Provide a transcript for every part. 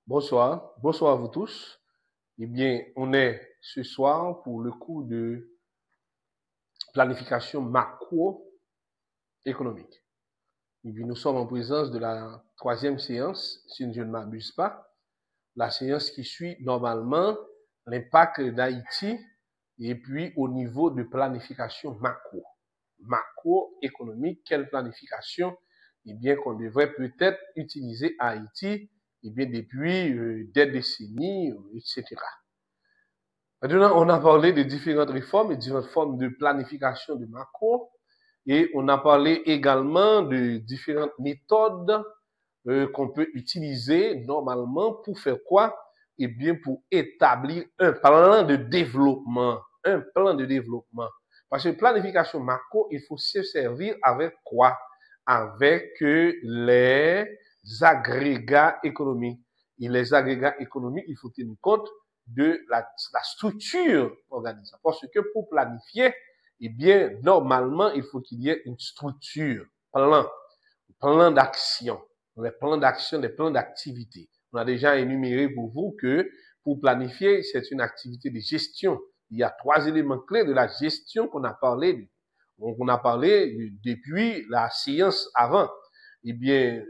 Bonsoir, bonsoir à vous tous. Eh bien, on est ce soir pour le cours de planification macroéconomique. Eh bien, nous sommes en présence de la troisième séance, si je ne m'abuse pas, la séance qui suit normalement l'impact d'Haïti et puis au niveau de planification macroéconomique. Quelle planification? Eh bien, qu'on devrait peut-être utiliser à Haïti, eh bien, depuis des décennies, etc. Maintenant, on a parlé de différentes réformes et différentes formes de planification de macro et on a parlé également de différentes méthodes qu'on peut utiliser normalement pour faire quoi? Eh bien, pour établir un plan de développement. Un plan de développement. Parce que planification macro, il faut se servir avec quoi? Avec les agrégats économiques. Et les agrégats économiques, il faut tenir compte de la structure organisative. Parce que pour planifier, eh bien, normalement, il faut qu'il y ait une structure, plan d'action, les plans d'action, des plans d'activité. On a déjà énuméré pour vous que pour planifier, c'est une activité de gestion. Il y a 3 éléments clés de la gestion qu'on a parlé. Donc, on a parlé depuis la séance avant. Eh bien,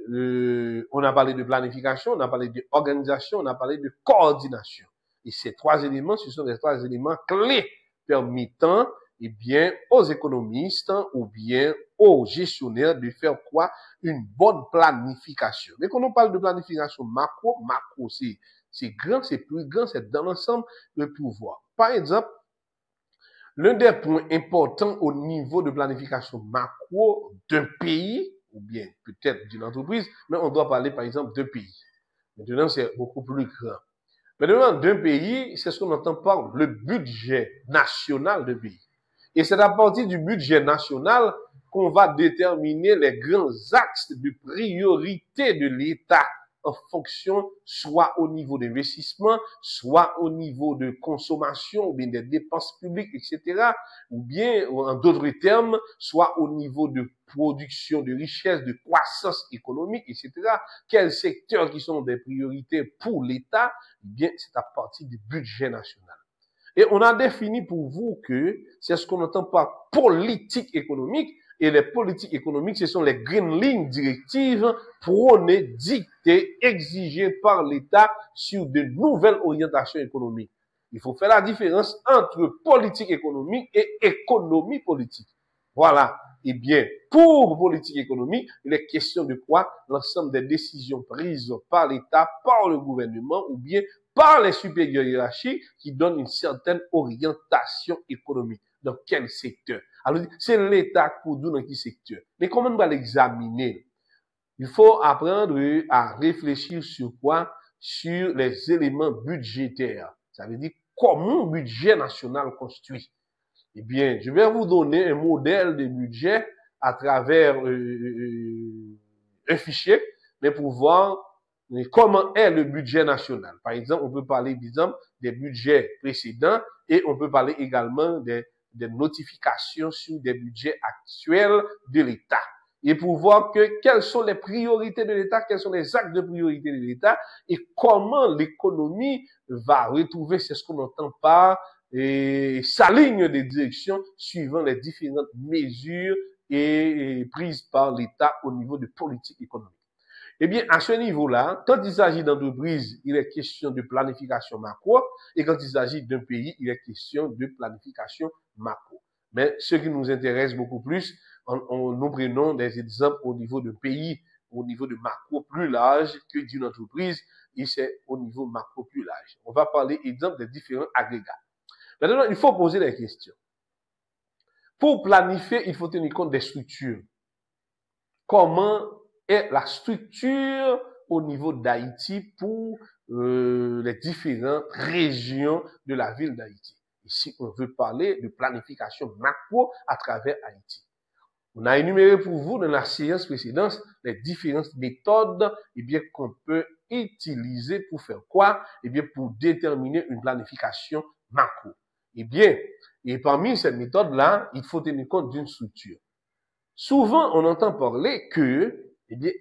on a parlé de planification, on a parlé d'organisation, on a parlé de coordination. Et ces 3 éléments, ce sont les 3 éléments clés permettant, eh bien, aux économistes ou bien aux gestionnaires de faire quoi? Une bonne planification. Mais quand on parle de planification macro, c'est grand, c'est plus grand, c'est dans l'ensemble le pouvoir. Par exemple, l'un des points importants au niveau de planification macro d'un pays, ou bien peut-être d'une entreprise, mais on doit parler par exemple d'un pays. Maintenant, c'est beaucoup plus grand. Maintenant, d'un pays, c'est ce qu'on entend par le budget national d'un pays. Et c'est à partir du budget national qu'on va déterminer les grands axes de priorité de l'État en fonction, soit au niveau d'investissement, soit au niveau de consommation, ou bien des dépenses publiques, etc. Ou bien, en d'autres termes, soit au niveau de production de richesse, de croissance économique, etc. Quels secteurs qui sont des priorités pour l'État? Eh bien, c'est à partir du budget national. Et on a défini pour vous que c'est ce qu'on entend par politique économique. Et les politiques économiques, ce sont les grandes lignes directives prônées, dictées, exigées par l'État sur de nouvelles orientations économiques. Il faut faire la différence entre politique économique et économie politique. Voilà. Eh bien, pour politique économique, il est question de quoi? L'ensemble des décisions prises par l'État, par le gouvernement ou bien par les supérieurs hiérarchiques qui donnent une certaine orientation économique. Dans quel secteur? Alors, c'est l'État pour nous dans quel secteur. Mais comment on va l'examiner? Il faut apprendre à réfléchir sur quoi? Sur les éléments budgétaires. Ça veut dire comment le budget national construit. Eh bien, je vais vous donner un modèle de budget à travers un fichier, mais pour voir comment est le budget national. Par exemple, on peut parler, disons, des budgets précédents et on peut parler également des notifications sur des budgets actuels de l'État. Et pour voir quelles sont les priorités de l'État, quels sont les actes de priorité de l'État et comment l'économie va retrouver, c'est ce qu'on entend par sa ligne de direction suivant les différentes mesures et prises par l'État au niveau de politique économique. Eh bien, à ce niveau-là, quand il s'agit d'entreprise, il est question de planification macro, et quand il s'agit d'un pays, il est question de planification macro. Mais ce qui nous intéresse beaucoup plus, nous prenons des exemples au niveau de pays, au niveau de macro plus large que d'une entreprise, et c'est au niveau macro plus large. On va parler, exemple, des différents agrégats. Maintenant, il faut poser des questions. Pour planifier, il faut tenir compte des structures. Comment est la structure au niveau d'Haïti pour les différentes régions de la ville d'Haïti? Ici, on veut parler de planification macro à travers Haïti. On a énuméré pour vous dans la séance précédente les différentes méthodes qu'on peut utiliser pour faire quoi? Pour déterminer une planification macro. Et parmi ces méthodes-là, il faut tenir compte d'une structure. Souvent, on entend parler que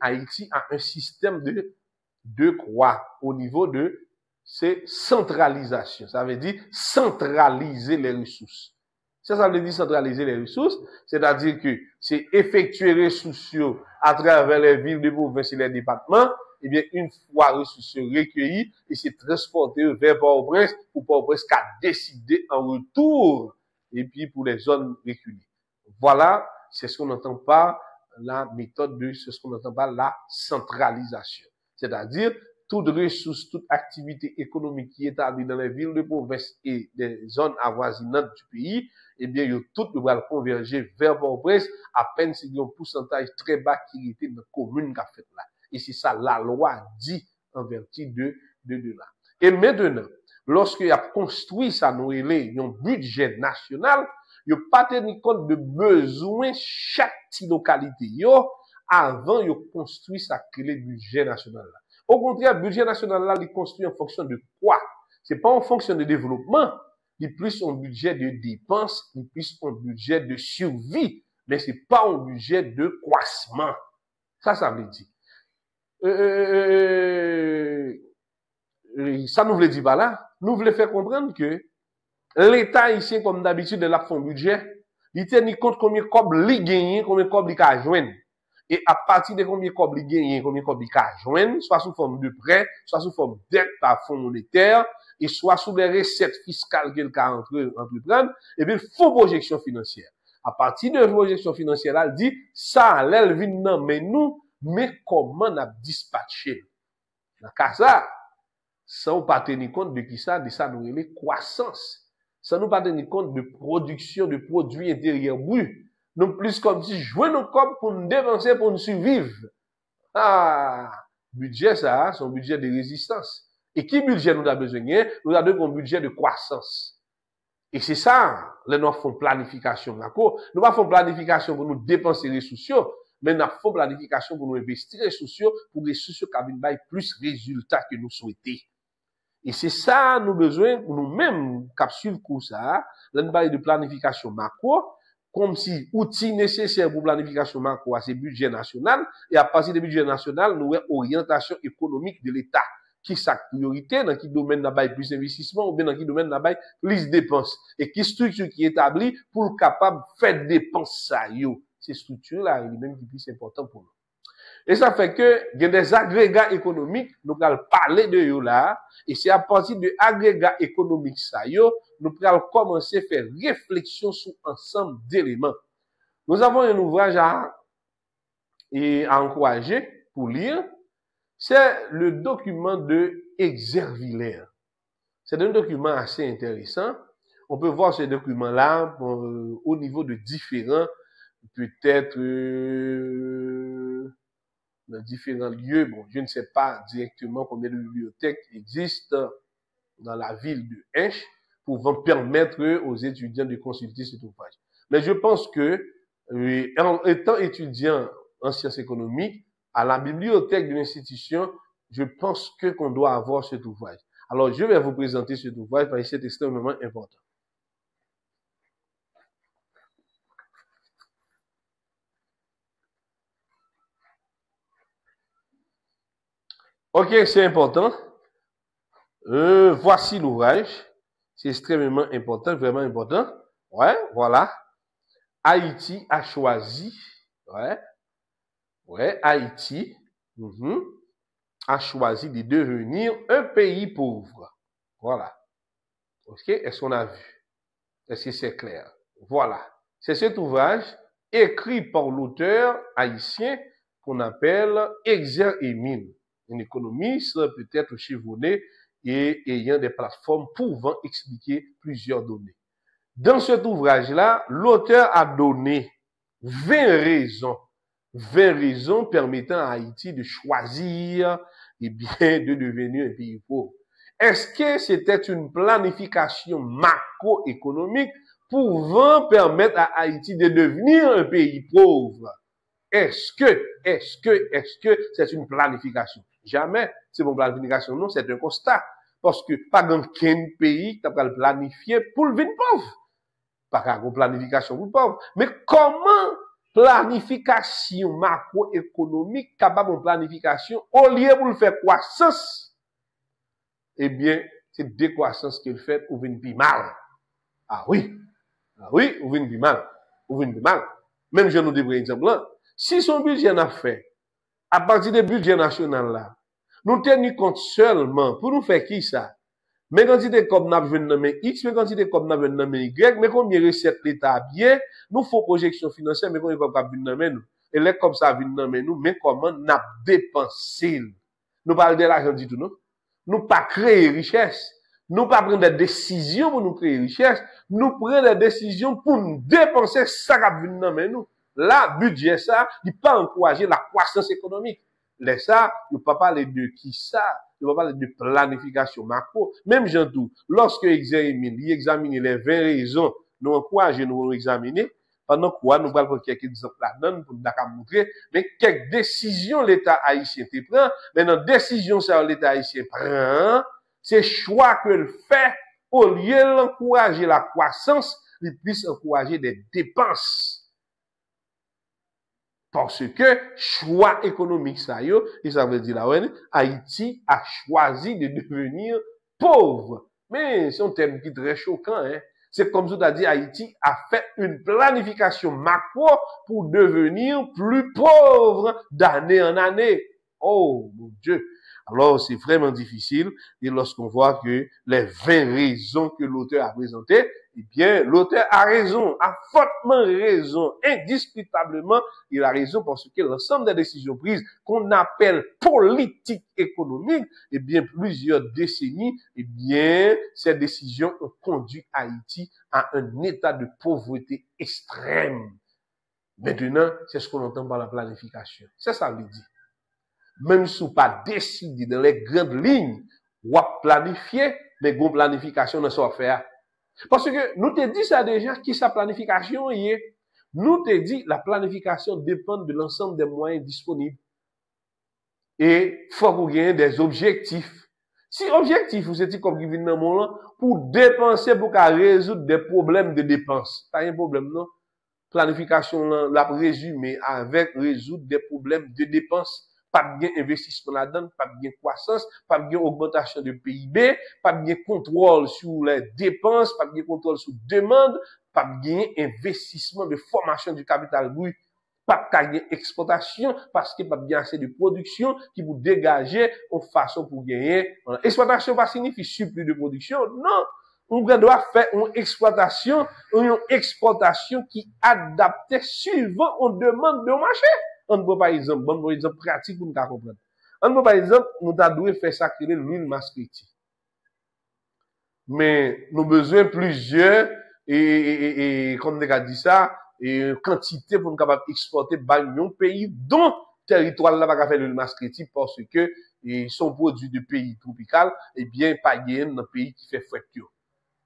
Haïti a un système de de quoi? Au niveau de c'est centralisation. Ça veut dire centraliser les ressources. Ça veut dire centraliser les ressources, c'est-à-dire que c'est effectuer les ressources à travers les villes, les provinces et les départements. Eh bien, une fois ressources recueillies, et c'est transporté vers Port-au-Prince pour Port-au-Prince qu'à décider en retour, et puis pour les zones reculées. Voilà, c'est ce qu'on entend par la méthode c'est ce qu'on entend par la centralisation. C'est-à-dire, toute ressource, toute activité économique qui est établie dans les villes de province et des zones avoisinantes du pays, eh bien, tout doit converger vers Port-au-Prince, à peine s'il y a un pourcentage très bas qui était dans la commune qu'a fait là. Et c'est ça, la loi dit en vertu de là. Et maintenant, lorsqu'il a construit ça, nous, un budget national, il n'a pas tenu compte de besoin chaque localité, avant de construire ça, le budget national là. Au contraire, le budget national là, il construit en fonction de quoi? C'est pas en fonction de développement, il plus un budget de dépenses, il plus un budget de survie, mais c'est pas un budget de croissement. Ça veut dire. Ça nous veut dire pas là. Nous voulons faire comprendre que l'État ici, comme d'habitude, de son budget, il tient compte combien de cob il gagne, combien de cob il a joindre. Et à partir de combien de cob il gagne, combien de cob il a joindre, soit sous forme de prêt, soit sous forme de dette par fonds monétaire, et soit sous les recettes fiscales qu'il a entreprendre, et bien, faut projection financière. À partir de la projection financière, elle dit, ça, elle vient non, mais nous, mais comment on a dispatché? Dans cas ça, sans pas tenir compte de qui ça, de ça nous les croissance. Sans nous pas tenir compte de production de produits intérieurs bruts. Non plus comme si jouer nos corps pour nous dépenser, pour nous survivre. Ah, budget ça, c'est un budget de résistance. Et qui budget nous a besoin? Nous avons un budget de croissance. Et c'est ça, là, nous faisons planification. D'accord? Nous ne faisons planification pour nous dépenser les ressources, mais nous faisons planification pour nous investir les ressources, pour les ressources qui ont plus de résultats que nous souhaitons. Et c'est ça, nous besoin, pour nous-mêmes, capsule pour ça, là, nous parlons de planification macro, comme si outil nécessaire pour planification macro, c'est budget national, et à partir du budget national, nous avons orientation économique de l'État. Qui sa priorité, dans qui domaine n'a pas plus d'investissement, ou bien dans qui domaine n'a pas plus de dépenses. Et qui structure qui est établie pour capable faire dépenses ça, yo. Ces structures-là, il est même plus important pour nous. Et ça fait que, il y a des agrégats économiques, nous allons parler de yo là, et c'est à partir de agrégats économiques ça, yo, nous allons commencer à faire réflexion sur ensemble d'éléments. Nous avons un ouvrage à encourager pour lire. C'est le document de Exerviller. C'est un document assez intéressant. On peut voir ce document-là au niveau de différents, peut-être dans différents lieux. Bon, je ne sais pas directement combien de bibliothèques existent dans la ville de Hinche pouvant permettre aux étudiants de consulter cet ouvrage. Mais je pense que, en étant étudiant en sciences économiques, à la bibliothèque de l'institution, je pense qu'on doit avoir cet ouvrage. Alors, je vais vous présenter cet ouvrage parce que c'est extrêmement important. Ok, c'est important. Voici l'ouvrage. C'est extrêmement important, vraiment important. Ouais, voilà. Haïti a choisi, Haïti a choisi de devenir un pays pauvre. Voilà. Ok, est-ce qu'on a vu? Est-ce que c'est clair? Voilà. C'est cet ouvrage écrit par l'auteur haïtien qu'on appelle Exer Emine, un économiste peut-être chevronné et ayant des plateformes pouvant expliquer plusieurs données. Dans cet ouvrage-là, l'auteur a donné 20 raisons permettant à Haïti de choisir et bien de devenir un pays pauvre. Est-ce que c'était une planification macroéconomique pouvant permettre à Haïti de devenir un pays pauvre? Est-ce que c'est une planification? Jamais c'est une planification, non, c'est un constat. Parce que pas dans quel pays tu as planifié pour le venir pauvre. Pas qu'à une planification pour le pauvre. Mais comment planification macroéconomique, capable de planification, au lieu pour le faire croissance, eh bien, c'est décroissance qu'il fait ou vient plus mal. Ah oui, ou vient plus mal, Même je nous dis par exemple là, si son budget n'a fait, à partir du budget national là, nous tenons compte seulement pour nous faire qui ça? Mais quantité comme n'a besoin de X, mais quantité comme n'a besoin de Y, mais combien recette l'État a bien, nous faut projection financière, mais combien comme besoin nous. Et là, comme ça, vient nous, mais comment n'a dépensé? Nous parlons de l'argent du tout, non? Nous pas créer richesse. Nous pas prendre des décisions pour nous créer richesse. Nous prenons des décisions pour nous dépenser ça qui vient nous. Là, budget ça, il pas encourager la croissance économique. Là, ça, nous pas parler de qui ça? Nous pas parler de planification macro. Même Jean tout, lorsque il examine les 20 raisons, nous encourageons nous examiner. Pendant quoi, nous parlons quelques exemples là-dedans pour nous montrer, mais quelques décisions l'État haïtien prend, mais dans décision ça l'État haïtien prend, c'est choix que le fait, au lieu d'encourager la croissance, il puisse encourager des dépenses. Parce que choix économique ça yo, et ça veut dire là, Haïti a choisi de devenir pauvre. Mais c'est un terme qui est très choquant, hein. C'est comme ça, dit Haïti a fait une planification macro pour devenir plus pauvre d'année en année. Oh, mon Dieu. Alors, c'est vraiment difficile. Et lorsqu'on voit que les 20 raisons que l'auteur a présentées, eh bien, l'auteur a raison, a fortement raison, indiscutablement, il a raison parce que l'ensemble des décisions prises qu'on appelle politique économique, eh bien, plusieurs décennies, eh bien, ces décisions ont conduit Haïti à un état de pauvreté extrême. Maintenant, c'est ce qu'on entend par la planification. C'est ça, veut dire. Même si vous pas décidé dans les grandes lignes, ou planifier, mais une planification ne soit faire. Parce que nous te dit ça déjà, qui sa planification y est. Nous te dit, la planification dépend de l'ensemble des moyens disponibles. Et faut vous gagner des objectifs. Si objectif, vous êtes comme gouvernement pour dépenser, pour résoudre des problèmes de dépenses. Pas un problème, non? Planification, la résumé avec résoudre des problèmes de dépenses. Pas de gain investissement là-dedans, pas de gain croissance, pas de gain augmentation de PIB, pas de gain contrôle sur les dépenses, pas de gain contrôle sur demande, pas de gain investissement de formation du capital brut, pas de gain exportation parce que pas de gain assez de production qui vous dégager en façon pour gagner. Exploitation pas signifie surplus de production, non. On doit faire une exploitation, une exportation qui adapte suivant on demande de marché. On peut par exemple, pratique pour nous comprendre. On peut par exemple, nous devons faire ça créer l'huile masquetie. Mais nous avons besoin de plusieurs, comme on a dit ça, et quantité pour nous capables d'exporter dans un pays dont territoire là va faire l'huile masquetie parce que son produit de pays tropical, eh bien, pas gagné dans un pays qui fait fracture.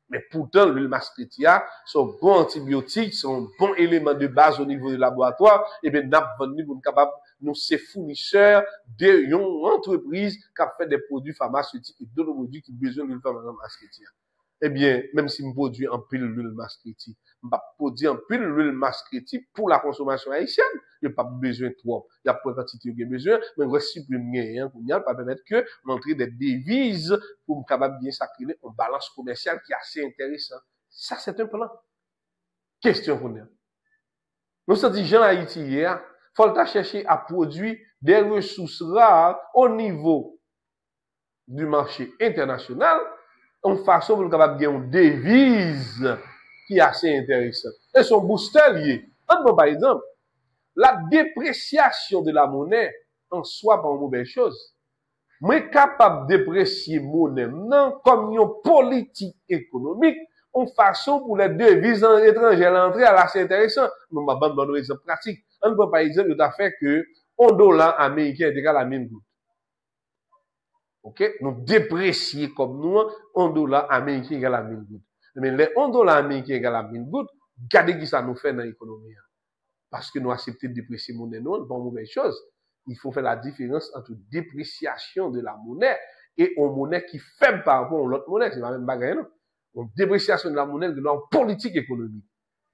Mais pourtant, l'huile masquetia sont bons antibiotiques, sont bons éléments de base au niveau du laboratoire, et bien, nous avons capable, nous, ces fournisseurs d'une entreprise qui a fait des produits pharmaceutiques et d'autres produits qui ont besoin de l'huile masquetia. Eh bien, même si je produis en pile l'huile masquetie, je ne produis en pile l'huile masquetie pour la consommation haïtienne. Il n'y a pas besoin de trop. Il y a pas de quantité de besoin, mais je supprime rien pour ne pas permettre que montrer des devises pour me capable bien s'accumuler en balance commerciale qui est assez intéressant. Ça, c'est un plan. Question pour nous. Nous sommes dit, Jean Haïti hier, faut chercher à produire des ressources rares au niveau du marché international en façon pour nous capable de gagner une devise qui est assez intéressante. Et son booster lié. Par exemple, la dépréciation de la monnaie en soi pas une mauvaise chose. Moi capable de déprécier monnaie non comme une politique économique en façon pour les devises étrangères l'entrée à assez intéressant. Nous m'a donné un exemple pratique. Par exemple, il a fait que $1 américain est égal à 1000 gouttes. OK, nous déprécier comme nous $1 américain égal à 1000 gouttes. Mais les $1 américain égal à 1000 gouttes, regardez qui ça nous fait dans l'économie. Parce que nous acceptons de déprécier monnaie, non, c'est pas une mauvaise chose. Il faut faire la différence entre dépréciation de la monnaie et une monnaie qui est faible par rapport à l'autre monnaie. C'est la même bagarre, non? Donc, dépréciation de la monnaie, c'est une politique économique.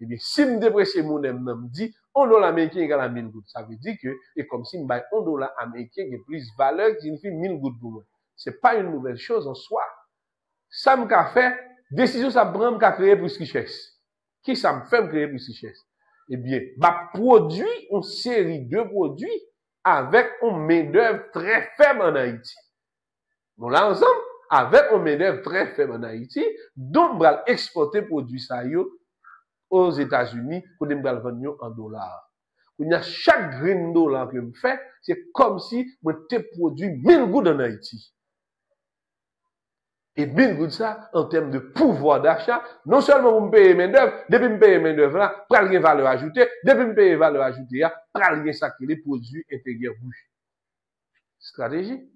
Eh bien, si nous déprécions monnaie, nous dit, $1 américain égale à 1000 gouttes. Ça veut dire que, et comme si $1 américain qui a plus valeur qui signifie 1000 gouttes pour moi. C'est pas une nouvelle chose en soi. Ça m'a fait, décision ça prend m'a créer plus richesse. Qui ça me fait créer plus richesse? Eh bien, m'a produit une série de produits avec une main-d'œuvre très faible en Haïti. Bon, là, ensemble, avec une main-d'œuvre très faible en Haïti, donc, on va exporter produits ça aux États-Unis pour les vendre en dollars. Il y a chaque grain de dollar que je fais, c'est comme si je te produit 1000 gouttes en Haïti. Et 1000 gouttes ça, en termes de pouvoir d'achat, non seulement vous me payez main d'œuvre, depuis me payer main d'œuvre là, pral rien valeur ajoutée, depuis me payer valeur ajoutée là, pral rien ça que les produits intérieurs bouche. Stratégie.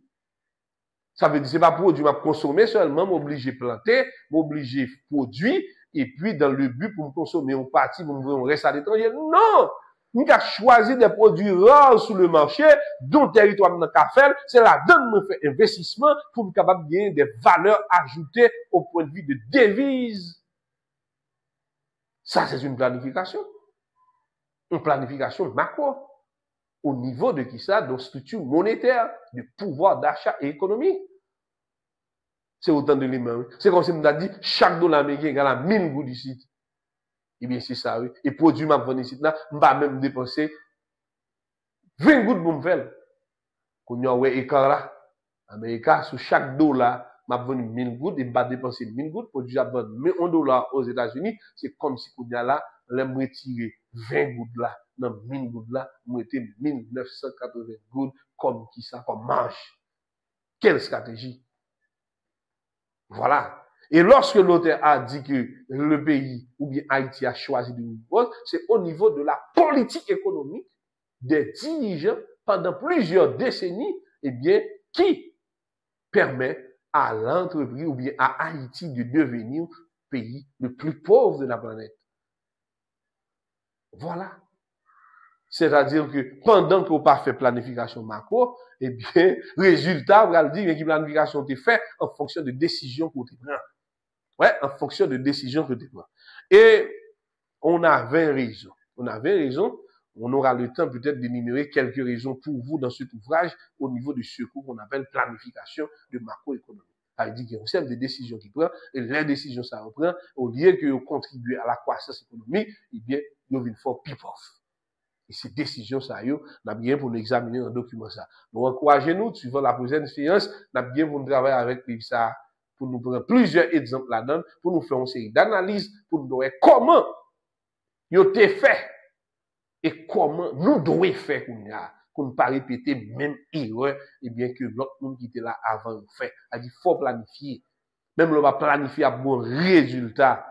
Ça veut dire, c'est pas produit, m'a consommer seulement, m'obliger planter, m'obliger produire, et puis dans le but pour me consommer en partie, pour me voir un reste à l'étranger. Non! Nous avons choisi des produits rares sur le marché, dont le territoire n'a qu'à faire, c'est la donne me fait investissement pour être capable de gagner des valeurs ajoutées au point de vue de devises. Ça, c'est une planification. Une planification macro. Au niveau de qui ça? De structure monétaire, de pouvoir d'achat et économique. C'est autant de l'éléments. C'est comme si on a dit, chaque dollar américain égale à 1000 gouttes ici. Eh bien, c'est ça, oui. Et produit m'a vendu ici, là, m'a même dépensé 20 gouttes pour me faire. Quand on a ouais, écart là, Américain, sur chaque dollar, m'a vendu 1000 gouttes, et m'a dépensé 1000 gouttes, produit à vendre $1 aux États-Unis, c'est comme si qu'on a là, l'aime retirer 20 gouttes là, dans 1000 gouttes là, mettez 1980 gouttes, comme qui ça, comme marge. Quelle stratégie? Voilà. Et lorsque l'auteur a dit que le pays, ou bien Haïti a choisi de nous, c'est au niveau de la politique économique des dirigeants pendant plusieurs décennies, eh bien, qui permet à l'entreprise ou bien à Haïti de devenir le pays le plus pauvre de la planète. Voilà. C'est-à-dire que pendant qu'on pas fait planification macro, eh bien, résultat, on va le dire que planification est fait en fonction de décisions qu'on prend. Ouais, en fonction de décisions que tu prends. Et on avait raison. On avait raison. On aura le temps peut-être d'énumérer quelques raisons pour vous dans cet ouvrage au niveau du secours qu'on appelle planification de macroéconomie. Ça veut dire qu'il y a une série de décisions qui prend et les décisions ça reprend au lieu que vous contribuez à la croissance économique, eh bien, vous venez faire pip-off. Et ces décisions, ça y est, n'a bien pour nous examiner dans le document ça. Nous encourageons-nous, suivant la prochaine séance, n'a bien pour nous travailler avec ça, pour nous prendre plusieurs exemples là-dedans, pour nous faire une série d'analyses, pour nous voir comment il a été fait et comment nous devons faire pour ne pas répéter même erreur, et bien que l'autre monde qui était là avant nous fait. Il faut planifier. Même on va planifier à bon résultat,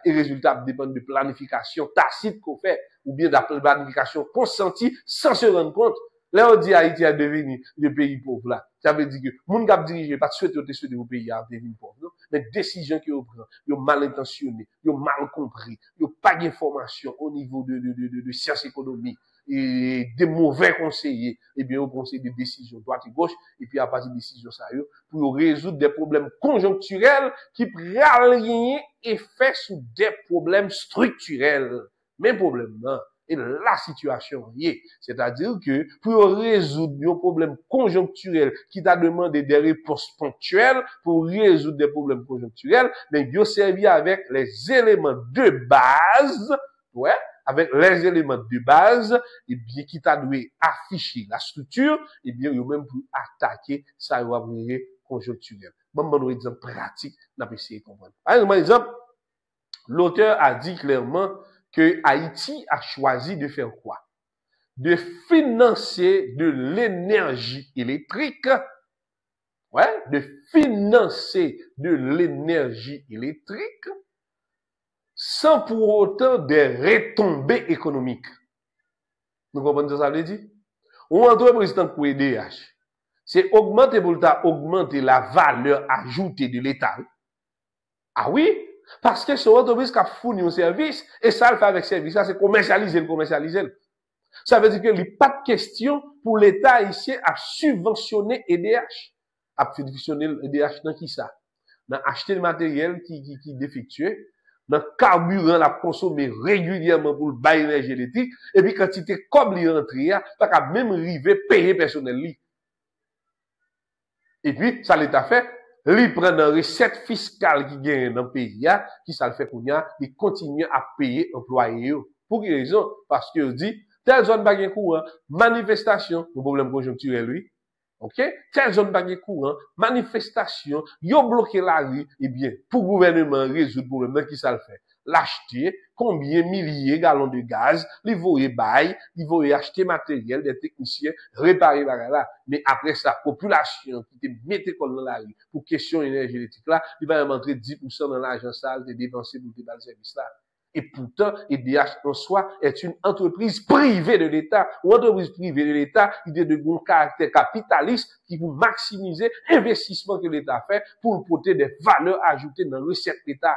Et résultat dépend de planification tacite qu'on fait, ou bien de planification consentie sans se rendre compte. Là, on dit Haïti a devenu le pays pauvre là. Ça veut dire que, moun k'ap dirige, pas souhaiter au pays à devenir pauvre, non? Mais décision que vous prenez, vous mal intentionné, vous mal compris, vous pas d'information au niveau de sciences économiques, et des mauvais conseillers, eh bien, vous conseillez des décisions droite et gauche, et puis à partir de décisions sérieuses, pour résoudre des problèmes conjoncturels qui prennent rien effet sur des problèmes structurels. Même problème, non? Et la situation est, c'est-à-dire que pour résoudre un problème conjoncturel qui t'a demandé des réponses ponctuelles pour résoudre des problèmes conjoncturels, mais bien servi avec les éléments de base, ouais, avec les éléments de base, et bien qui t'a dû afficher la structure, et bien il même pour attaquer ça va venir conjoncturel. Bon, un exemple pratique, on va essayer de comprendre. Par exemple, l'auteur a dit clairement que Haïti a choisi de faire quoi? De financer de l'énergie électrique. Ouais, de financer de l'énergie électrique sans pour autant des retombées économiques. Vous comprenez ce que ça veut dire? Ou entreprise tant que EDH, c'est augmenter la valeur ajoutée de l'État. Ah oui? Parce que c'est une entreprise qui a fourni un service, et ça, le fait avec service, ça, c'est commercialiser. Ça veut dire qu'il n'y a pas de question pour l'État ici à subventionner EDH. À subventionner EDH dans qui ça? Dans acheter le matériel qui est défectueux, dans le carburant, la consommer régulièrement pour le bail énergie électrique, et puis quantité comme li rentre, pas qu'à même arriver payer personnel li. Et puis, ça l'État fait, li prend une recette fiscale qui gagne dans le pays, qui ça le fait qu'on y a, il continue à payer employés. Pour quelle raison? Parce que dit, telle zone pas courant, manifestation, un problème conjoncturel, lui. OK? Telle zone pas courant, manifestation, yo bloqué la rue, eh bien, pour le gouvernement résoudre le problème, qui ça le fait? L'acheter, combien milliers de gallons de gaz, les voyer bail, les voyer acheter matériel, des techniciens, réparer là. Mais après ça, population qui te mette dans la rue, pour question énergétique là, il va rentrer 10% dans l'argent sale, de dépenser pour le service là. Et pourtant, EDH en soi est une entreprise privée de l'État, ou entreprise privée de l'État, il est de bon caractère capitaliste qui vous maximiser l'investissement que l'État fait pour porter des valeurs ajoutées dans le recette de l'État.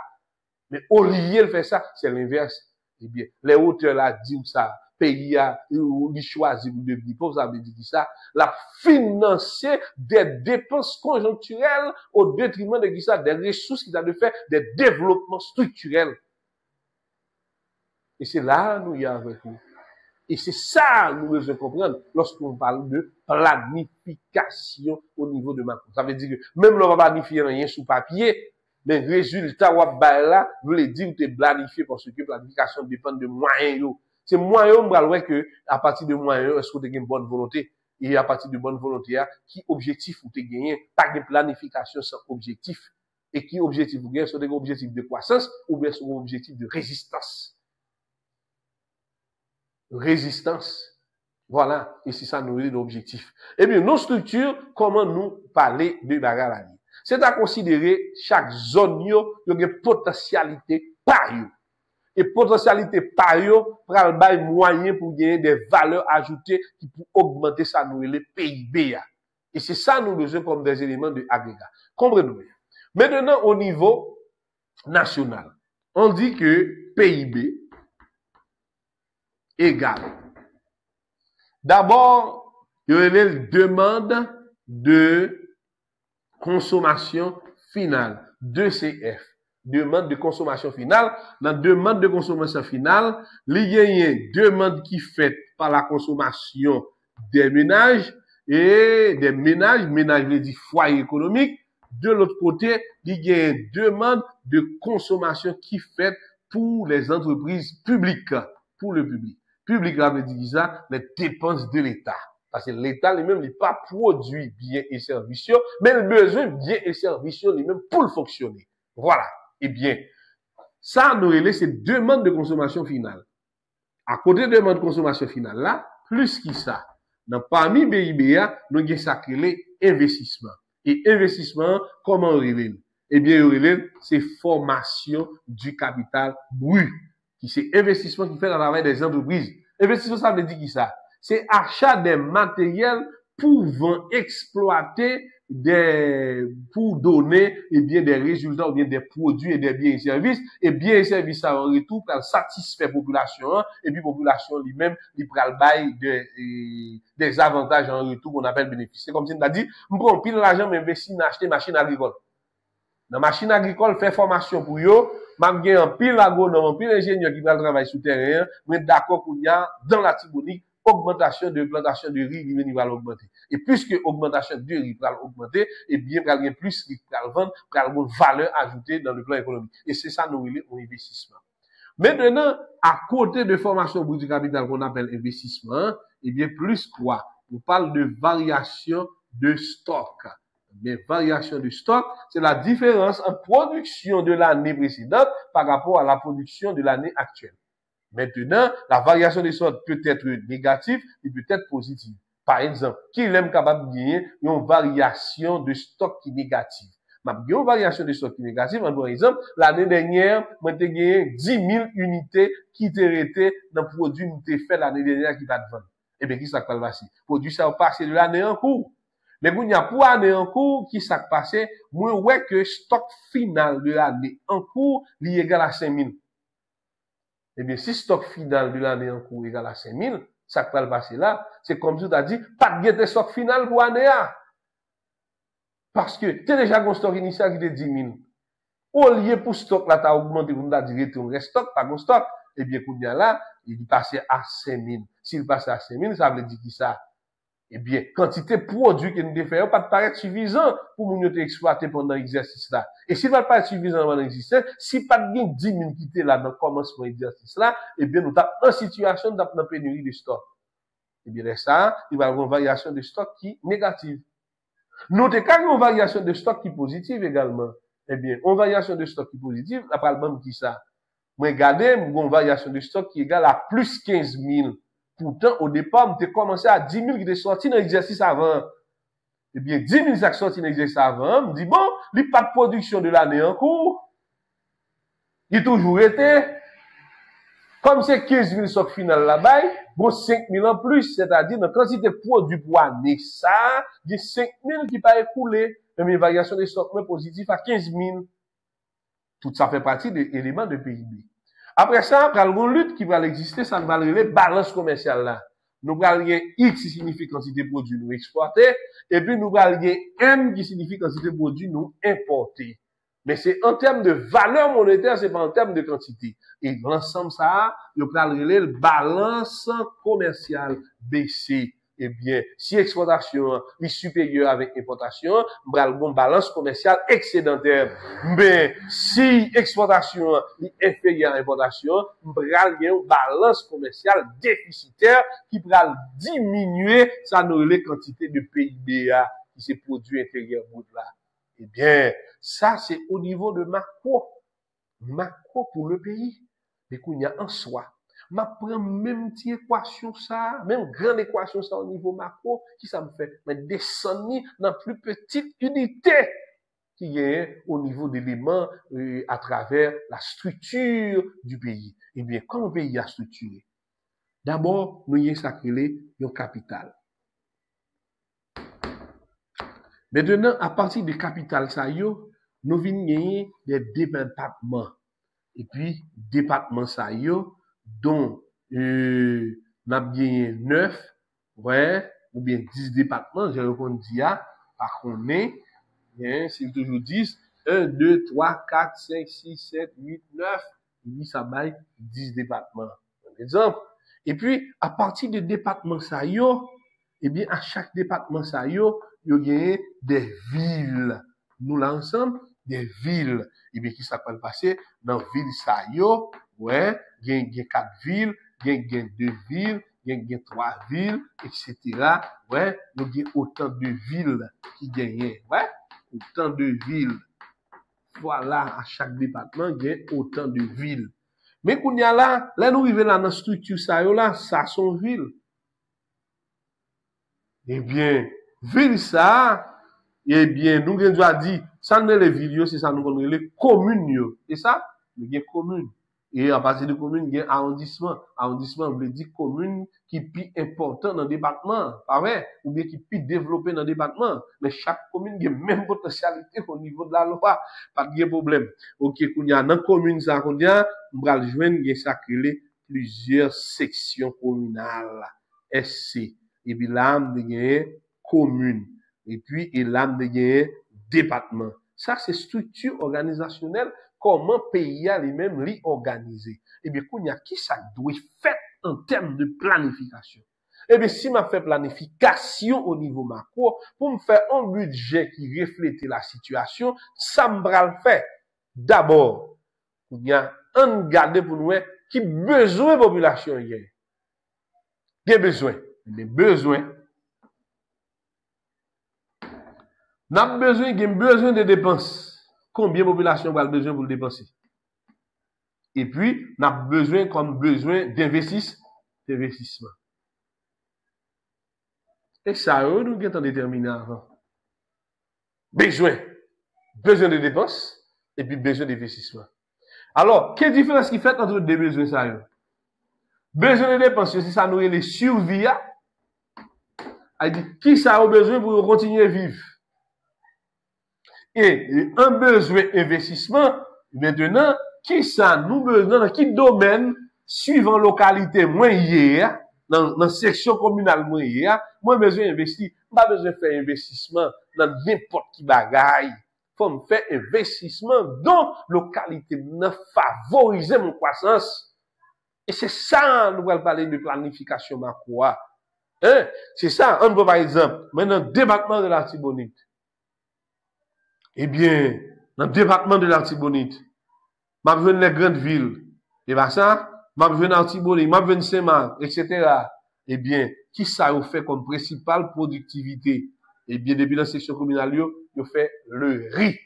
Mais au lieu de faire ça, c'est l'inverse. Eh bien, les auteurs là disent ça, pays a, ils choisissent de devenir pauvre, ça veut dire ça, la financer des dépenses conjoncturelles au détriment de ça, des ressources qui a de faire des développements structurels. Et c'est là, nous y a avec nous. Et c'est ça, nous devons comprendre lorsqu'on parle de planification au niveau de Macron. Ça veut dire que même l'on va planifier rien sous papier, mais résultat, là, voulez dire que tu es planifié parce que planification dépend de moyens. C'est moyens, on va que, à partir de moyens, est-ce que tu as une bonne volonté? Et à partir de bonne volonté, qui objectif ou tu gagné? Pas de planification sans objectif. Et qui objectif vous gagnez? Sur des objectifs de croissance ou bien sur des objectifs de résistance? Résistance. Voilà. Et c'est ça, nous, l'objectif. Eh bien, nos structures, comment nous parler de bagarre? C'est à considérer chaque zone, il y a une potentialité par yo. Et potentialité par yo, pral bay moyen pour gagner des valeurs ajoutées qui pour augmenter ça, nous, le PIB. Et c'est ça, nous, besoin comme des éléments de agrégat. Comprenez-vous? Maintenant, au niveau national, on dit que PIB égale. D'abord, il y a une demande de consommation finale, 2CF, demande de consommation finale. Dans demande de consommation finale, il y a une demande qui est faite par la consommation des ménages et des ménages veut dire foyer économique. De l'autre côté, il y a une demande de consommation qui est faite pour les entreprises publiques, pour le public. Public, là, veut dire ça, les dépenses de l'État. Parce que l'État lui-même n'est pas produit biens et services, mais il a besoin de biens et services lui-même pour le fonctionner. Voilà. Eh bien, ça nous relève ces demandes de consommation finale. À côté de demande de consommation finale là, plus que ça, dans parmi BIBA, nous avons ça qui est investissement. Et investissement, comment on relève? Eh bien, on relève, c'est formation du capital brut. Qui c'est investissement qui fait dans la travail des entreprises. Investissement, ça veut dire qui ça? C'est achat des matériels pouvant exploiter pour donner, eh bien, des résultats, ou bien des produits et des biens et services, et biens et services, ça, en retour, pour satisfaire la population, et puis, la population lui-même, il prend le bail des avantages en retour qu'on appelle bénéfices. C'est comme si on a dit, on prend pile l'argent, m'investit dans acheter machine agricole. Dans machine agricole, fait formation pour yo, m'a gen un pile agronome, un pile ingénieur qui va travailler sur terrain, mais d'accord qu'on y a, dans la Tibonite, augmentation de plantation de riz, il va l'augmenter. Et puisque augmentation de riz va l'augmenter, et bien, il y a plus riz va vendre, il y a une valeur ajoutée dans le plan économique. Et c'est ça, nous, on investissement. Maintenant, à côté de formation brute du capital qu'on appelle investissement, et bien, plus quoi? On parle de variation de stock. Mais variation de stock, c'est la différence en production de l'année précédente par rapport à la production de l'année actuelle. Maintenant, la variation de stock peut être négative et peut être positive. Par exemple, qui est capable de gagner une variation de stock qui est négative? Une variation de stock qui est négative, par exemple, l'année dernière, moi, j'ai gagné 10 000 unités qui étaient été dans le produit que j'ai fait l'année dernière qui va te vendre. Eh bien, qui ça va passer? Produit ça va passer de l'année en cours. Mais il y a pour année en cours qui s'est passé, moi, ouais, que stock final de l'année en cours, est égal à 5 000. Eh bien, si stock final de l'année en cours est égal à 5 000, ça va passer là, c'est comme si tu as dit, pas de stock final pour l'année. Parce que, tu as déjà un stock initial qui est de 10 000. Au lieu pour stock là, t'as augmenté, vous m'avez dit, retourner stock, pas de stock. Eh bien, qu'on y a là, il passe à 5 000. S'il passe à 5 000, ça veut dire qui ça? Eh bien, quantité de produits que nous devons faire, pas de paraître suffisant pour nous exploiter pendant l'exercice là. Et s'il va pas être suffisant pendant l'exercice, si pas de 10 000 qui étaient là dans le commencement de l'exercice là, eh bien, nous sommes en situation d'avoir pénurie de stock. Eh bien, ça, il va y avoir une variation de stock qui est négative. Notez qu'il y a une variation de stock qui est positive également. Eh bien, une variation de stock qui est positive, après le même qui ça. Moi, regardez, une variation de stock qui est égale à plus 15 000. Pourtant, au départ, je commencé à 10 000 qui étaient sortis dans l'exercice avant. Eh bien, 10 000 qui sont sortis dans l'exercice avant, je me dis, bon, il n'y a pas de production de l'année en cours. Il a toujours été. Comme c'est 15 000 stock final là-bas, bon, 5 000 en plus, c'est-à-dire, dans la quantité de produits pour année, ça, il y a 5 000 qui pas écoulé. Mais une variation de stock positive à 15 000. Tout ça fait partie des éléments de PIB. Après ça, quand on lutte qui va exister, ça va aller balance commerciale là. Nous allons gagner X qui signifie quantité de produits nous exporter, et puis nous allons gagner M qui signifie quantité de produits nous importer. Mais c'est en termes de valeur monétaire, c'est pas en termes de quantité. Et l'ensemble ça, nous allons aller le balance commerciale BC. Eh bien, si exportation est supérieure avec importation, nous avons une balance commerciale excédentaire. Mais si exportation est inférieure à importation, nous avons une balance commerciale déficitaire qui va diminuer sa nouvelle quantité de PIB qui s'est produit intérieur brut là. Eh bien, ça c'est au niveau de macro pour le pays. Mais qu'on y a en soi. Ma prend même petite équation ça, même grande équation ça au niveau macro, qui ça me fait? Mais descendre dans plus petite unité qui est au niveau d'éléments à travers la structure du pays. Eh bien, comment le pays a structuré? D'abord, nous y sacré un capital. Maintenant, à partir du capital ça yo, nous venons gagner des départements. Et puis, départements ça yo, dont n'a bien 9, ouais, ou bien 10 départements, j'ai répondu à, par contre, c'est toujours 10, 1, 2, 3, 4, 5, 6, 7, 8, 9, et ça baille 10 départements. Un exemple. Et puis, à partir des départements ça yo, eh bien, à chaque département ça yo, il y a des villes. Nous là ensemble, des villes. Et bien, qui ça peut passer dans ville ça yo, ouais, il y a 4 villes, il y a 2 villes, il y a 3 villes, etc. Ouais, il y a autant de villes qui gagnent, ouais, autant de villes. Voilà, à chaque département, il y a autant de villes. Mais qu'on y a là nous arrivons là dans la structure ça yo là, ça sont villes. Eh bien, ville ça, eh bien, nous avons dit, ça n'est les villes, c'est ça nous connaissons les communes. Et ça, il y a communes. Et à partir de communes, il y a arrondissement. Arrondissement veut dire commune qui est plus important dans le département, pas vrai? Ou bien qui est plus développé dans le département. Mais chaque commune a la même potentialité au niveau de la loi. Pas de problème. Ok, qu'on y a dans la commune, ça, qu'on y a, on va le joindre, il y a ça plusieurs sections communales. SC. Et puis l'âme de commune. Et puis, l'âme de département. Ça, c'est structure organisationnelle. Comment pays a lui-même l'y organiser. Eh bien, qu'on y a qui ça doit faire en termes de planification. Eh bien, si m'a fait planification au niveau macro, pour me faire un budget qui reflète la situation, ça me va le faire. D'abord, il y a un garde pour nous qui besoin de population hier. Des besoins. Des besoins. N'a besoin de dépenses. Combien de population a besoin pour le dépenser? Et puis, n'a besoin comme besoin d'investissement. Et ça, nous avons déterminé avant. Besoin de dépenses et puis besoin d'investissement. Alors, quelle différence qui fait entre deux besoins ça? Besoin de dépenses, c'est ça nous les survie. Elle dit, qui ça a besoin pour continuer à vivre? Et un besoin d'investissement, maintenant, qui ça nous besoin, dans quel domaine, suivant localité, moi hier, dans la section communale, moi hier, moi besoin d'investir, pas besoin de faire investissement dans n'importe qui bagaille. faut faire investissement dans localité, dans favoriser mon croissance. Et c'est ça, nous allons parler de planification macro. Hein? C'est ça, on peut par exemple, maintenant, département de l'Artibonite. Eh bien, dans le département de l'Artibonite, m'a besoin les grandes villes. Et bien ça, m'a besoin d'Artibonite, m'a besoin de Saint-Marc, etc. Eh bien, qui ça vous fait comme principale productivité? Eh bien, depuis la section communale, vous fait le riz.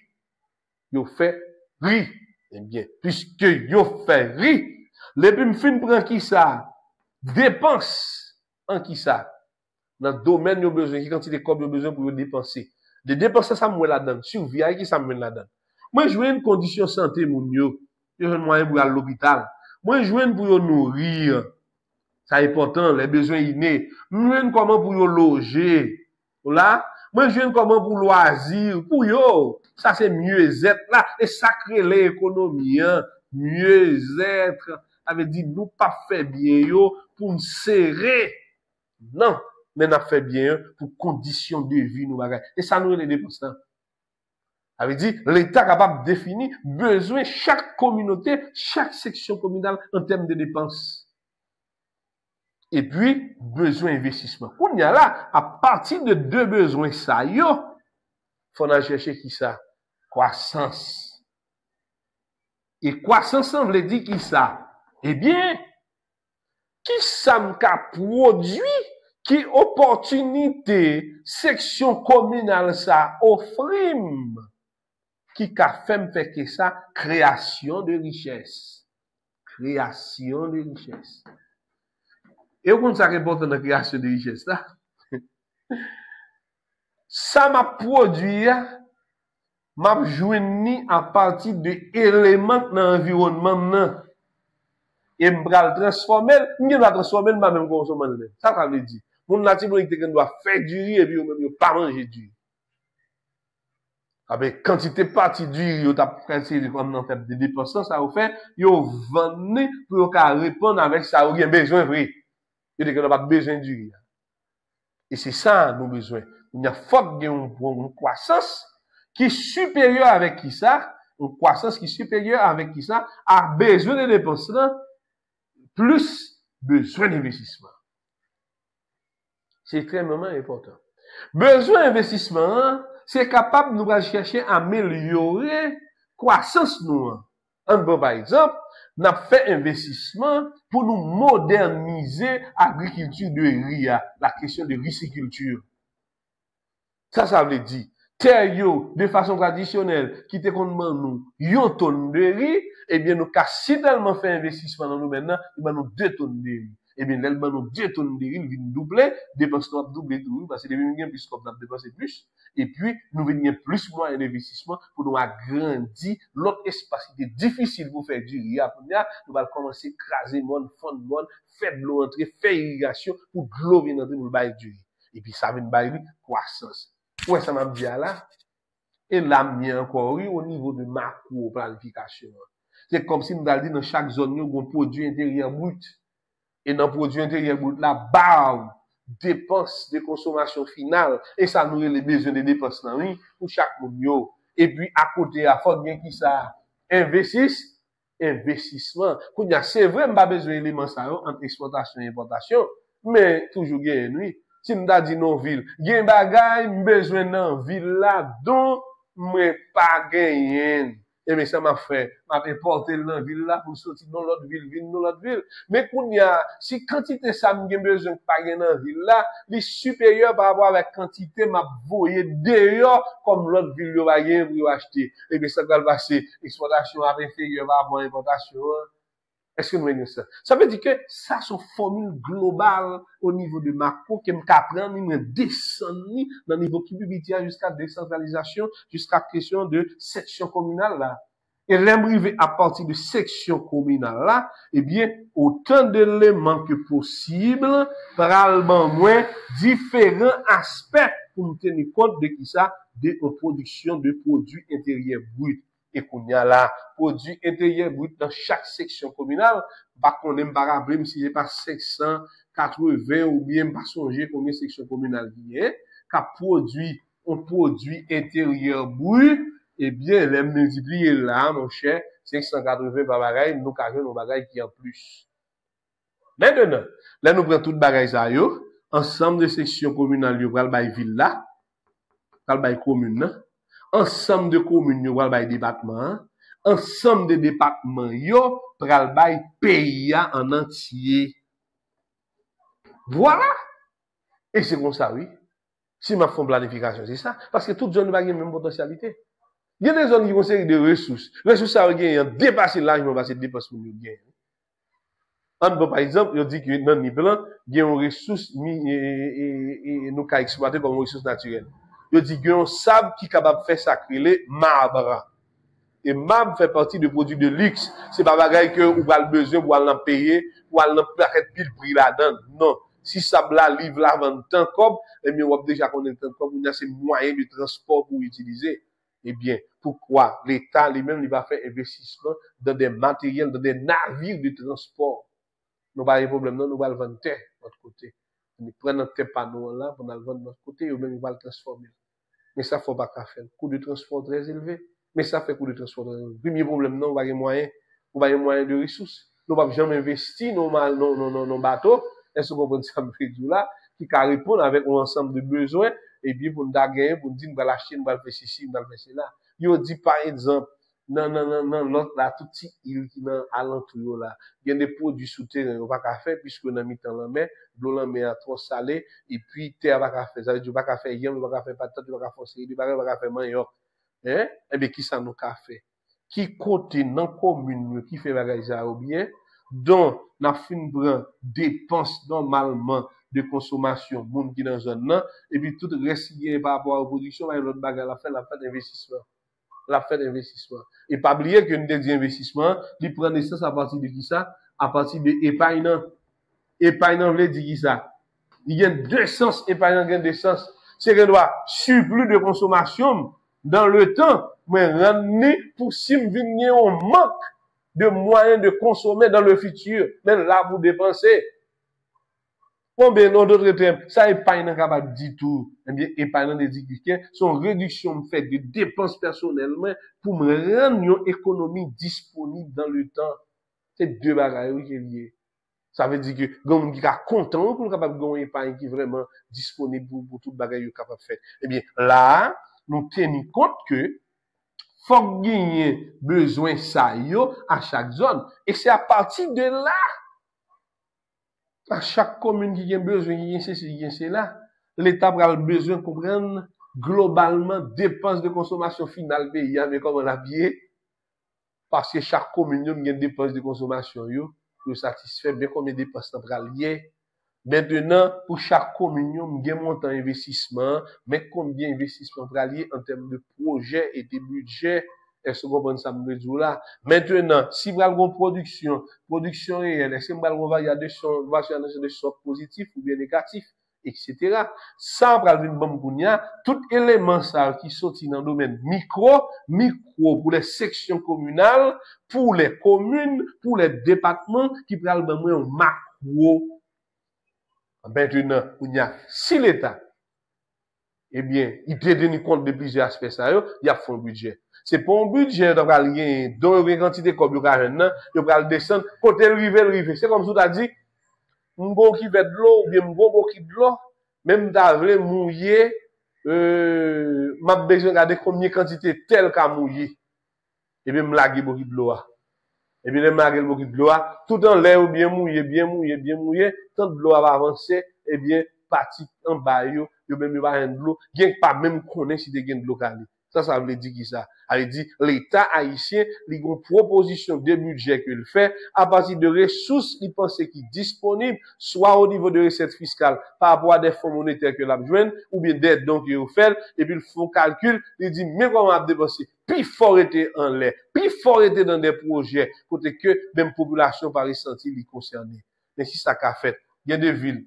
Vous fait riz. Eh bien, puisque vous fait riz, les puis fin prend qui ça? Dépense en qui ça? Dans le domaine, vous besoin, qui quantité de corps vous besoin pour dépenser. De dépenser ça, moi là-dedans. Survie, qui ça me là-dedans. Moi, je veux une condition santé, mon yo. Je veux un moyen pour aller à l'hôpital. Moi, je veux pour nourrir. C'est important, les besoins innés. Moi, je veux comment pour loger. Là, moi, je veux comment pour loisir. Pour yo. Ça, c'est mieux-être là. Et ça crée l'économie, hein. Mieux-être. Ça veut dire, nous pas fait bien yo pour nous serrer. Non. Mais nous fait bien pour conditions de vie, nous bagaille. Et ça nous les dépenses. Ça veut dire, l'État est capable de définir besoin chaque communauté, chaque section communale en termes de dépenses. Et puis, besoin d'investissement. On y a là, à partir de deux besoins, ça y est, faut en chercher qui ça? Croissance. Et croissance, ça veut dire qui ça? Eh bien, qui ça m'a produit? Qui opportunité section communale ça offre qui a fait que ça création de richesse et on ça important dans création de richesse là ça m'a produit m'a joindre à partir de éléments dans l'environnement et m'bral transformer m'va transformer même consommer ça veut dire mon nativité qui doit faire du riz et puis même pas manger du riz. Avec quantité partie du riz, yo t'a pressé comme dans fait des dépenses ça vous fait yo vendre pour répondre avec ça ou bien besoin vrai. Yo dit que pas besoin du riz. Et c'est ça nos besoins. Il y a faut une croissance qui est supérieure avec qui ça, une croissance qui est supérieure avec qui ça a besoin de dépenses plus besoin d'investissement. C'est extrêmement important. Besoin d'investissement, c'est capable de nous chercher à améliorer croissance nous. Par exemple, nous avons fait investissement pour nous moderniser l'agriculture de riz, la question de riziculture. Ça veut dire, terre de façon traditionnelle, qui te condamne nous, yon tonne de riz, eh bien, nous, si tellement fait investissement dans nous maintenant, il va nous 2 tonnes de riz. Eh bien, là, nous 2 tonnes de riz, il vient doubler, dépense nous doubler tout, parce que les gens plus comme nous dépenser plus, et puis, nous venons plus moyens d'investissement pour nous agrandir l'autre espace qui est difficile pour faire du riz. Après, nous allons commencer à écraser monde, fondre monde, faire de l'eau entrer, faire irrigation, pour que l'eau vienne entrer, nous bailler du riz. Et puis, ça vient bailler croissance. Ouais, ça m'a dit là. Et là, mis encore, oui, au niveau de macro-planification. C'est comme si nous allions dire dans chaque zone, nous avons un produit intérieur brut. Et dans le produit intérieur brut, la barre dépenses de consommation finale. Et ça nous les besoins de dépenses dans oui, pour chaque monde. Et puis, à côté, à faut bien qui ça investissement. C'est vrai, on n'a pas besoin d'éléments entre exportation et importation, mais toujours gain, oui. Si nous avons dit non ville, il y a un bagage, besoin dans ville là, dont moi pas gagné. Et bien, ça m'a fait, m'a importé dans la ville là pour sortir dans l'autre ville. Mais qu'on y a, si quantité ça m'a besoin de pas gagner dans la ville là, les supérieurs par rapport à la quantité m'a voyé dehors comme l'autre ville yo va gagner pour acheter. Et bien, ça va passer, exportation à inférieure par rapport à importation. Est-ce que nous voyons ça? Ça veut dire que ça, c'est une formule globale au niveau de macro qui m'apprend, me descendre dans le niveau qui peut jusqu'à décentralisation, jusqu'à question de section communale là. Et l'arriver à partir de section communale là, eh bien, autant d'éléments que possible, probablement moins différents aspects pour nous tenir compte de qui ça, de production de produits intérieurs bruts. Et qu'on y a là, produit intérieur brut dans chaque section communale, pas qu'on aime pas rappeler si j'ai pas 580 ou bien pas songer combien section communale il y a, qu'a produit un produit intérieur brut, eh bien, les multiplier là, mon cher, 580 par bagaille, nous avons nos bagailles qui en plus. Maintenant, là, nous prenons toutes bagailles ça, yo, ensemble de sections communales, yo, pral bay ville là, pral bay commune, ensemble de communes, yo, pral bay département, ensemble de départements, yo, pral bay pays en entier. Voilà. Et c'est comme ça, oui. Si ma font planification, c'est ça. Parce que toute zone n'a pas la même potentialité. Il y a des zones qui ont une série de ressources. Ressources, ça va dépasser largement parce que dépenses pour nous gain. Par exemple, il dit que dans le plan, il y a une ressource, nous avons exploité comme ressource naturelle. Il dit qu'il y a un sable qui est capable de faire sacrer marbre. Et marbre fait partie de produits de luxe. C'est pas bagaille que vous avez besoin pour aller payer, pour aller faire pile prix là-dedans. Non. Si sable là livre là avant tant comme, eh bien, on va déjà connaître tant comme, on a ces moyens de transport pour utiliser. Eh bien, pourquoi l'État lui-même, il va faire investissement dans des matériels, dans des navires de transport? Nous pas de problème, non, nous allons vendre terre de notre côté. Nous prenons notre terre panneau là, pour nous vendre de notre côté, ou même nous allons le transformer. Mais ça, faut pas faire. Coût de transport très élevé. Mais ça fait coût de transport très élevé. Premier problème, non, on va moyen de ressources. Nous ne pouvons jamais investir nos bateaux. Est-ce que vous comprenez ça, là, qui répond avec un ensemble de besoins, et puis pour nous gagner, pour nous dire, nous allons acheter, nous allons faire ceci, nous allons faire cela. Ils dit, par exemple, non, l'autre là, tout petit île qui est à l'entour là. Il y a des produits souterrains, on va pas faire, puisque on a mis dans la mer, l'eau la mer trop salée, et puis terre va pas faire. Ça veut dire, on va pas faire yam, on va pas faire patate, on va pas faire série, on va pas faire manioc. Hein? Eh bien, qui ça nous a fait? Qui côté dans commune, qui fait bagage ça ou bien, dont la fin prend dépense normalement de consommation, monde qui dans zone là, et puis tout reste par rapport à la production, va l'autre bagage, la fin d'investissement. La fait d'investissement. Et pas oublier qu'une des investissements, il prend naissance à partir de qui ça? À partir de épargnant. Épargnant veut dire qui ça? Il y a deux sens, épargnant gain de sens. C'est que doit surplus de consommation dans le temps, mais ramener pour si venir on manque de moyens de consommer dans le futur, même là pour dépenser. Combien d'autres termes, ça épargne pas capable du tout. Eh bien, épargne des difficultés, son réduction fait de dépenses personnellement pour me rendre une économie disponible dans le temps. C'est deux bagages qui sont liés. Ça veut dire que, comme qui est content pour capable de gagner épargne qui est vraiment disponible pour tout bagaille capable de faire. Eh bien, là, nous tenons compte que, faut gagner besoin ça, yo, à chaque zone. Et c'est à partir de là, à chaque commune qui a besoin, qui a ceci, qui a cela, l'État a besoin de comprendre globalement dépenses de consommation finale pays, mais comment on a bien, parce que chaque commune a une dépense de consommation, pour satisfaire bien combien de dépenses liées. Maintenant, pour chaque commune, il y a un montant d'investissement, mais combien d'investissement lié en termes de projets et de budgets. Est-ce que vous comprenez ça, là? Maintenant, si vous avez une production réelle, est-ce que vous avez une variation de sorte positif ou bien négatif, etc. Ça, on va venir bon tout élément ça qui sortit dans le domaine micro pour les sections communales, pour les communes, pour les départements, qui prennent un macro. Maintenant, si l'État, eh bien, il te donne compte de plusieurs aspects, ça, il y a un budget. C'est pour un budget, donc, il y a une quantité comme il y a descendre, côté le rive. C'est comme si tu as dit, m'go qui veut de l'eau, ou bien m'go qui de l'eau, même t'as mouiller, m'a besoin de regarder combien de quantité telle qu'a mouillé. Et bien, m'laguer beaucoup de l'eau. Et bien, m'laguer beaucoup de l'eau, tout en l'air, ou bien mouillé, tant de l'eau va avancer, et bien, parti en bas, yo même va de l'eau, gen pas même connaître si de gen de l'eau calé. Ça veut dire qui ça? Ça veut dire, l'État haïtien, il y a une proposition de budget qu'il fait, à partir de ressources, il pense qu'il est disponible, soit au niveau de recettes fiscales, par rapport à des fonds monétaires que l'on joint, ou bien des dons qu'il fait, et puis il fait un calcul, il dit, mais comment on a dépensé? Puis fort était en l'air, puis fort était dans des projets, côté que même population par ressenti, il est concerné. Mais si ça qu'a fait, il y a des villes,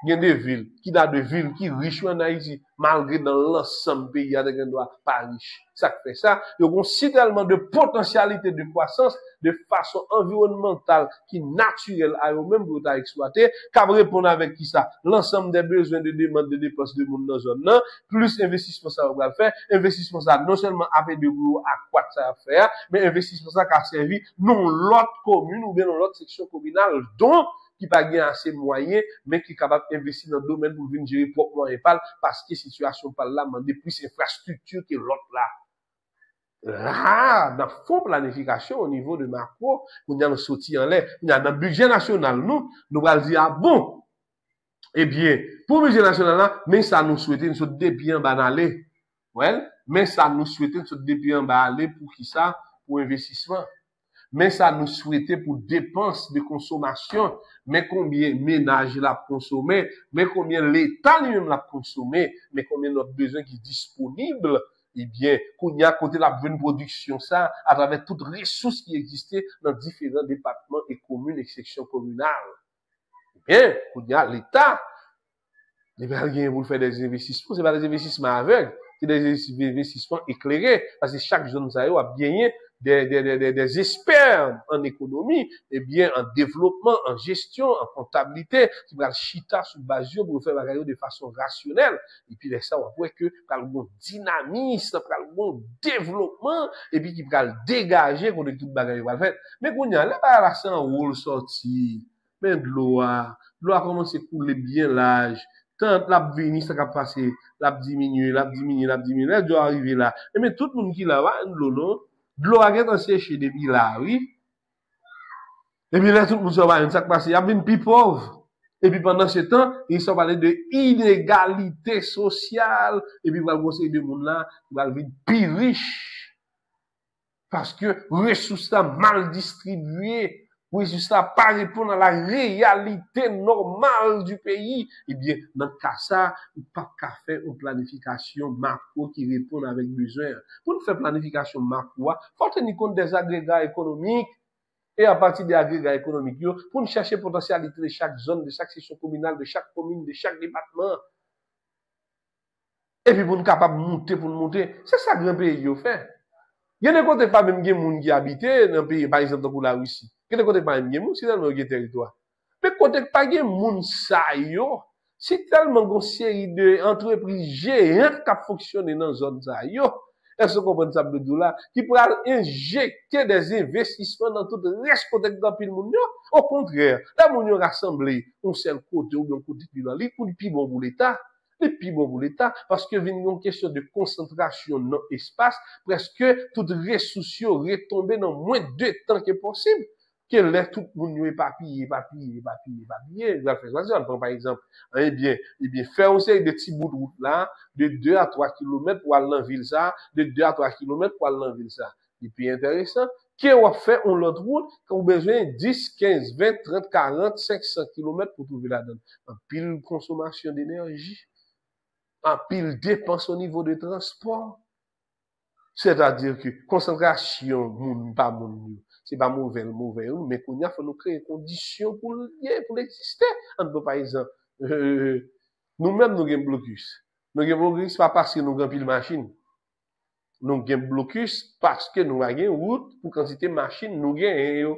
Il y a des villes, qui a des villes qui riches en Haïti, malgré dans l'ensemble pays, il y a des gens pas riches. Ça fait ça. Il y a aussi tellement de potentialité de croissance, de façon environnementale, qui naturelle à eux-mêmes pour exploiter, qu'à répondre avec qui ça? L'ensemble des besoins de demande de dépenses de monde dans la zone, non? Plus investissement ça va faire, investissement ça non seulement avec de gros à quoi ça va faire, mais investissement ça qui a servi non l'autre commune ou bien non l'autre section communale, dont qui pas gagné assez moyens, mais qui est capable d'investir dans le domaine pour venir gérer proprement et pas parce que situation par là, demander plus infrastructure que l'autre là. Là, dans le fond planification au niveau de macro, on a un sorti en l'air, on a dans le budget national, nous allons dire, ah bon, eh bien, pour le budget national là, mais ça nous souhaite une sorte de bien banalé. Ouais, mais ça nous souhaite une sorte de bien banalé pour qui ça? Pour investissement. Mais ça nous souhaitait pour dépenses de consommation, mais combien ménage l'a consommé, mais combien l'État lui-même l'a consommé, mais combien notre besoin qui est disponible, eh bien, qu'on y a côté la bonne production, ça, à travers toutes les ressources qui existaient dans différents départements et communes et sections communales. Eh bien, qu'on y a l'État, il n'y a rien pour faire des investissements, c'est pas des investissements aveugles, c'est des investissements éclairés, parce que chaque zone, ça a gagné des experts en économie, eh bien, en développement, en gestion, en comptabilité, qui va chita sous basio pour faire la carrière de façon rationnelle. Et puis, ça, on voit que, par le bon dynamisme, par le bon développement, et puis, qui va le dégager contre toute bagarre va le faire. Mais, qu'on y a, là, là, c'est un rôle sorti. Mais, de l'eau a commencé à couler bien l'âge. Tant la venir, ça va passer, la diminuer, là, elle doit arriver là. Mais, tout le monde qui là, va, l'eau, non? De l'eau a été séché depuis là, oui. Et puis là, tout le monde se va, ça passe, il y a une plus pauvre. Et puis pendant ce temps, ils sont parlé de inégalité sociale. Et puis, il va le conseil de monde là, il va le plus riche. Parce que ressources mal distribuées, ressources pas répondre à la réalité normale du pays. Eh bien, dans le cas ça, il n'y a pas qu'à faire une planification macro qui répond avec besoin. Pour faire planification macro, il faut tenir compte des agrégats économiques. Et à partir des agrégats économiques, pour chercher la potentialité de chaque zone, de chaque section communale, de chaque commune, de chaque département. Et puis pour nous capable de monter, c'est ça que le pays fait. Il y a des côtés pas même des gens qui habitent dans le pays, par exemple, dans la Russie. Il y a des côtés pas même des gens, c'est tellement de territoire. Mais côté pas des gens, ça yo, c'est tellement une série d'entreprises géantes qui fonctionnent dans la zone ça yo. Est-ce que vous comprenez ça, là, qui pourra injecter des investissements dans tout le reste côté de pile monde. Au contraire, la monde rassemblé un seul côté ou bien côté pour le plus bon pour l'État. Le plus bon pour l'État, parce que vient une question de concentration dans l'espace, presque toutes les ressources retombées dans moins de temps que possible. Que là, tout le monde éparpillé. Par exemple, eh bien, faire une série de petits bouts de route là, de 2 à 3 kilomètres pour aller dans la ville ça, de 2 à 3 kilomètres pour aller dans la ville ça. Et puis intéressant, qu'on va faire une autre route, qu'on a besoin 10, 15, 20, 30, 40, 500 kilomètres pour trouver la donne. En pile consommation d'énergie. En pile dépense au niveau de transport. C'est-à-dire que concentration, pas c'est pas mauvais, mais qu'on a faut nous créer des conditions pour exister. Par exemple, nous-mêmes, nous avons blocus. Nous avons blocus pas parce que nous avons pile machine. Nous avons blocus parce que nous avons une route pour quantité de machines, nous avons.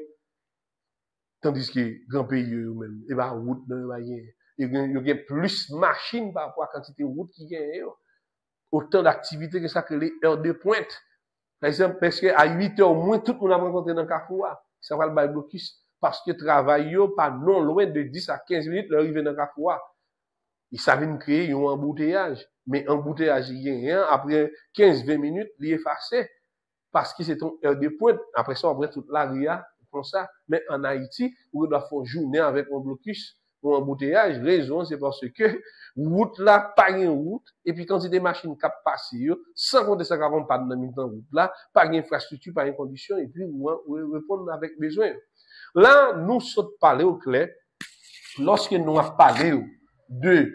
Tandis que grand pays, même, et bah, route, nous avons. Il y a plus de machines par rapport à la quantité de route qui y a. Autant d'activités que ça que les heures de pointe. Par exemple, parce qu'à 8 heures au moins, tout le monde a rencontré dans le Carrefour. Ça va le blocus. Parce que travail, pas non loin de 10 à 15 minutes, l'arrivée dans le Carrefour. Ils savent créer un embouteillage. Mais embouteillage, il y a rien. Après 15-20 minutes, il est effacé. Parce que c'est ton heure de pointe. Après ça, après toute l'ARIA, comme ça. Mais en Haïti, on doit faire une journée avec un blocus. Pour embouteillage, raison, c'est parce que route là, pas une route, et puis quand c'est des machines qui passent, sans compter ça qu'on pas dans la route là, pas une infrastructure, pas une condition, et puis on répondre avec besoin. Là, nous sommes parlé au clair, lorsque nous avons parlé de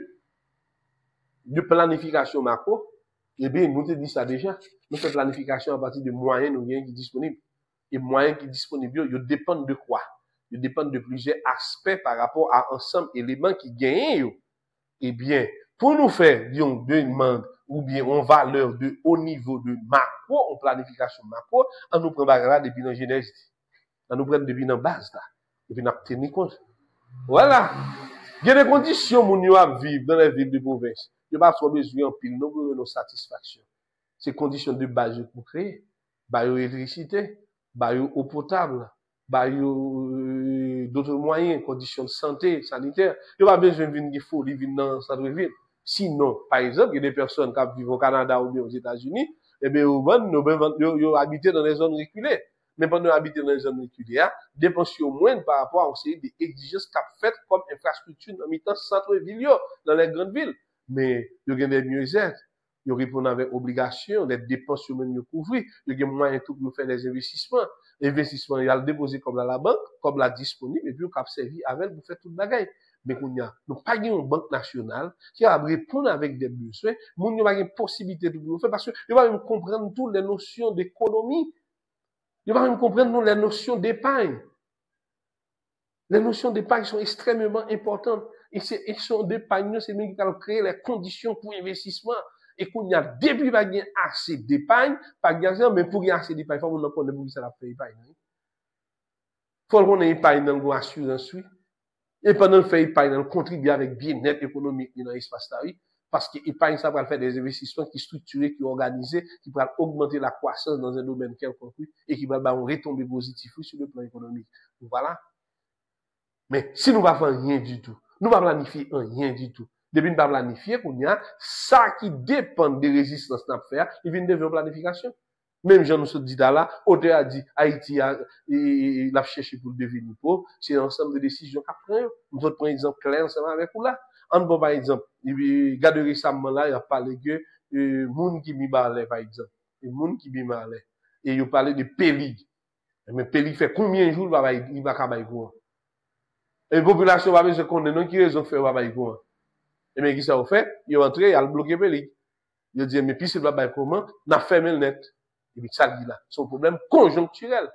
planification macro, eh bien, nous te dit ça déjà. Nous faisons planification à partir de moyens nous qui sont disponibles. Et moyens qui sont disponibles, ils dépendent de quoi? Ils dépendent de plusieurs aspects par rapport à ensemble éléments qui gagnent. eh bien, pour nous faire une demande ou bien une valeur de haut niveau de macro, en planification macro, on nous prend là depuis dans Genèse. On nous prend depuis dans base là. Et puis on a tenu compte. Voilà. Il y a des conditions où nous vivre dans les villes de province. Il n'y a pas besoin en pile, nous avons nos satisfactions. Ces conditions de base pour créer. Électricité, eau potable, d'autres moyens, conditions de santé, sanitaire. Il n'y a pas besoin de venir folie, venir dans le centre-ville. Sinon, par exemple, il y a des personnes qui vivent au Canada ou bien aux États-Unis, eh bien, ils habitent dans les zones reculées. Mais pendant habiter dans les zones reculées, dépenser au moins par rapport à une série d'exigences qu'a faites comme infrastructure dans le centre-ville, dans les grandes villes. Mais, il y a des mieux-être. Ils répondent avec obligation, des dépenses même mieux couvrir. Il y a moyen tout pour faire des investissements. L'investissement, il y a le déposé comme la banque, comme la disponible, et puis on a servi avec pour faire toute bagaille. Mais qu'on y a, nous pas une banque nationale qui va répondre avec des besoins. Nous n'avons pas une possibilité de le faire parce que ils vont comprendre toutes les notions d'économie. Ils vont comprendre les notions d'épargne. Les notions d'épargne sont extrêmement importantes. Et ces notions d'épargne, c'est même qui va créer les conditions pour investissement. Et qu'on y a depuis pas gagner assez d'épargne, pas gagner, mais pour gagner assez d'épargne, il faut qu'on connaisse pour ça la fait épargne. Faut qu'on ait épargne dans l'assurance, oui. Et pendant le fait épargne, on contribue avec bien-être économique dans l'espace là, oui. Parce que l'épargne, ça va faire des investissements qui structurés, qui organisés, qui vont augmenter la croissance dans un domaine quelconque, et qui vont retomber positif sur le plan économique. Voilà. Mais si nous ne faisons rien du tout, nous ne planifions rien du tout. Depuis nous ne planifier, qu'on y a, ça qui dépend des résistances qu'on faire, il vient de une planification. Même Jean nous dit là, auteur a dit, Haïti il a cherché pour devenir pauvre, c'est un ensemble de décisions qu'a pris. Nous autres prenons un exemple clair ensemble avec vous là. On peut par exemple, regardez récemment là, il a parlé que, moun qui mi balait par exemple, et moun qui mi balait. Et il a parlé de Pélig. Mais Pélig fait combien de jours il va travailler pour? Et la population va se connaître, non, qui raison fait travailler pour? Et bien, qui ça fait? Il est entré, il a bloqué Pélig. Il a dit, mais puis c'est pas comment? N'a fermé le net. Et puis, ça dit là, c'est un problème conjoncturel.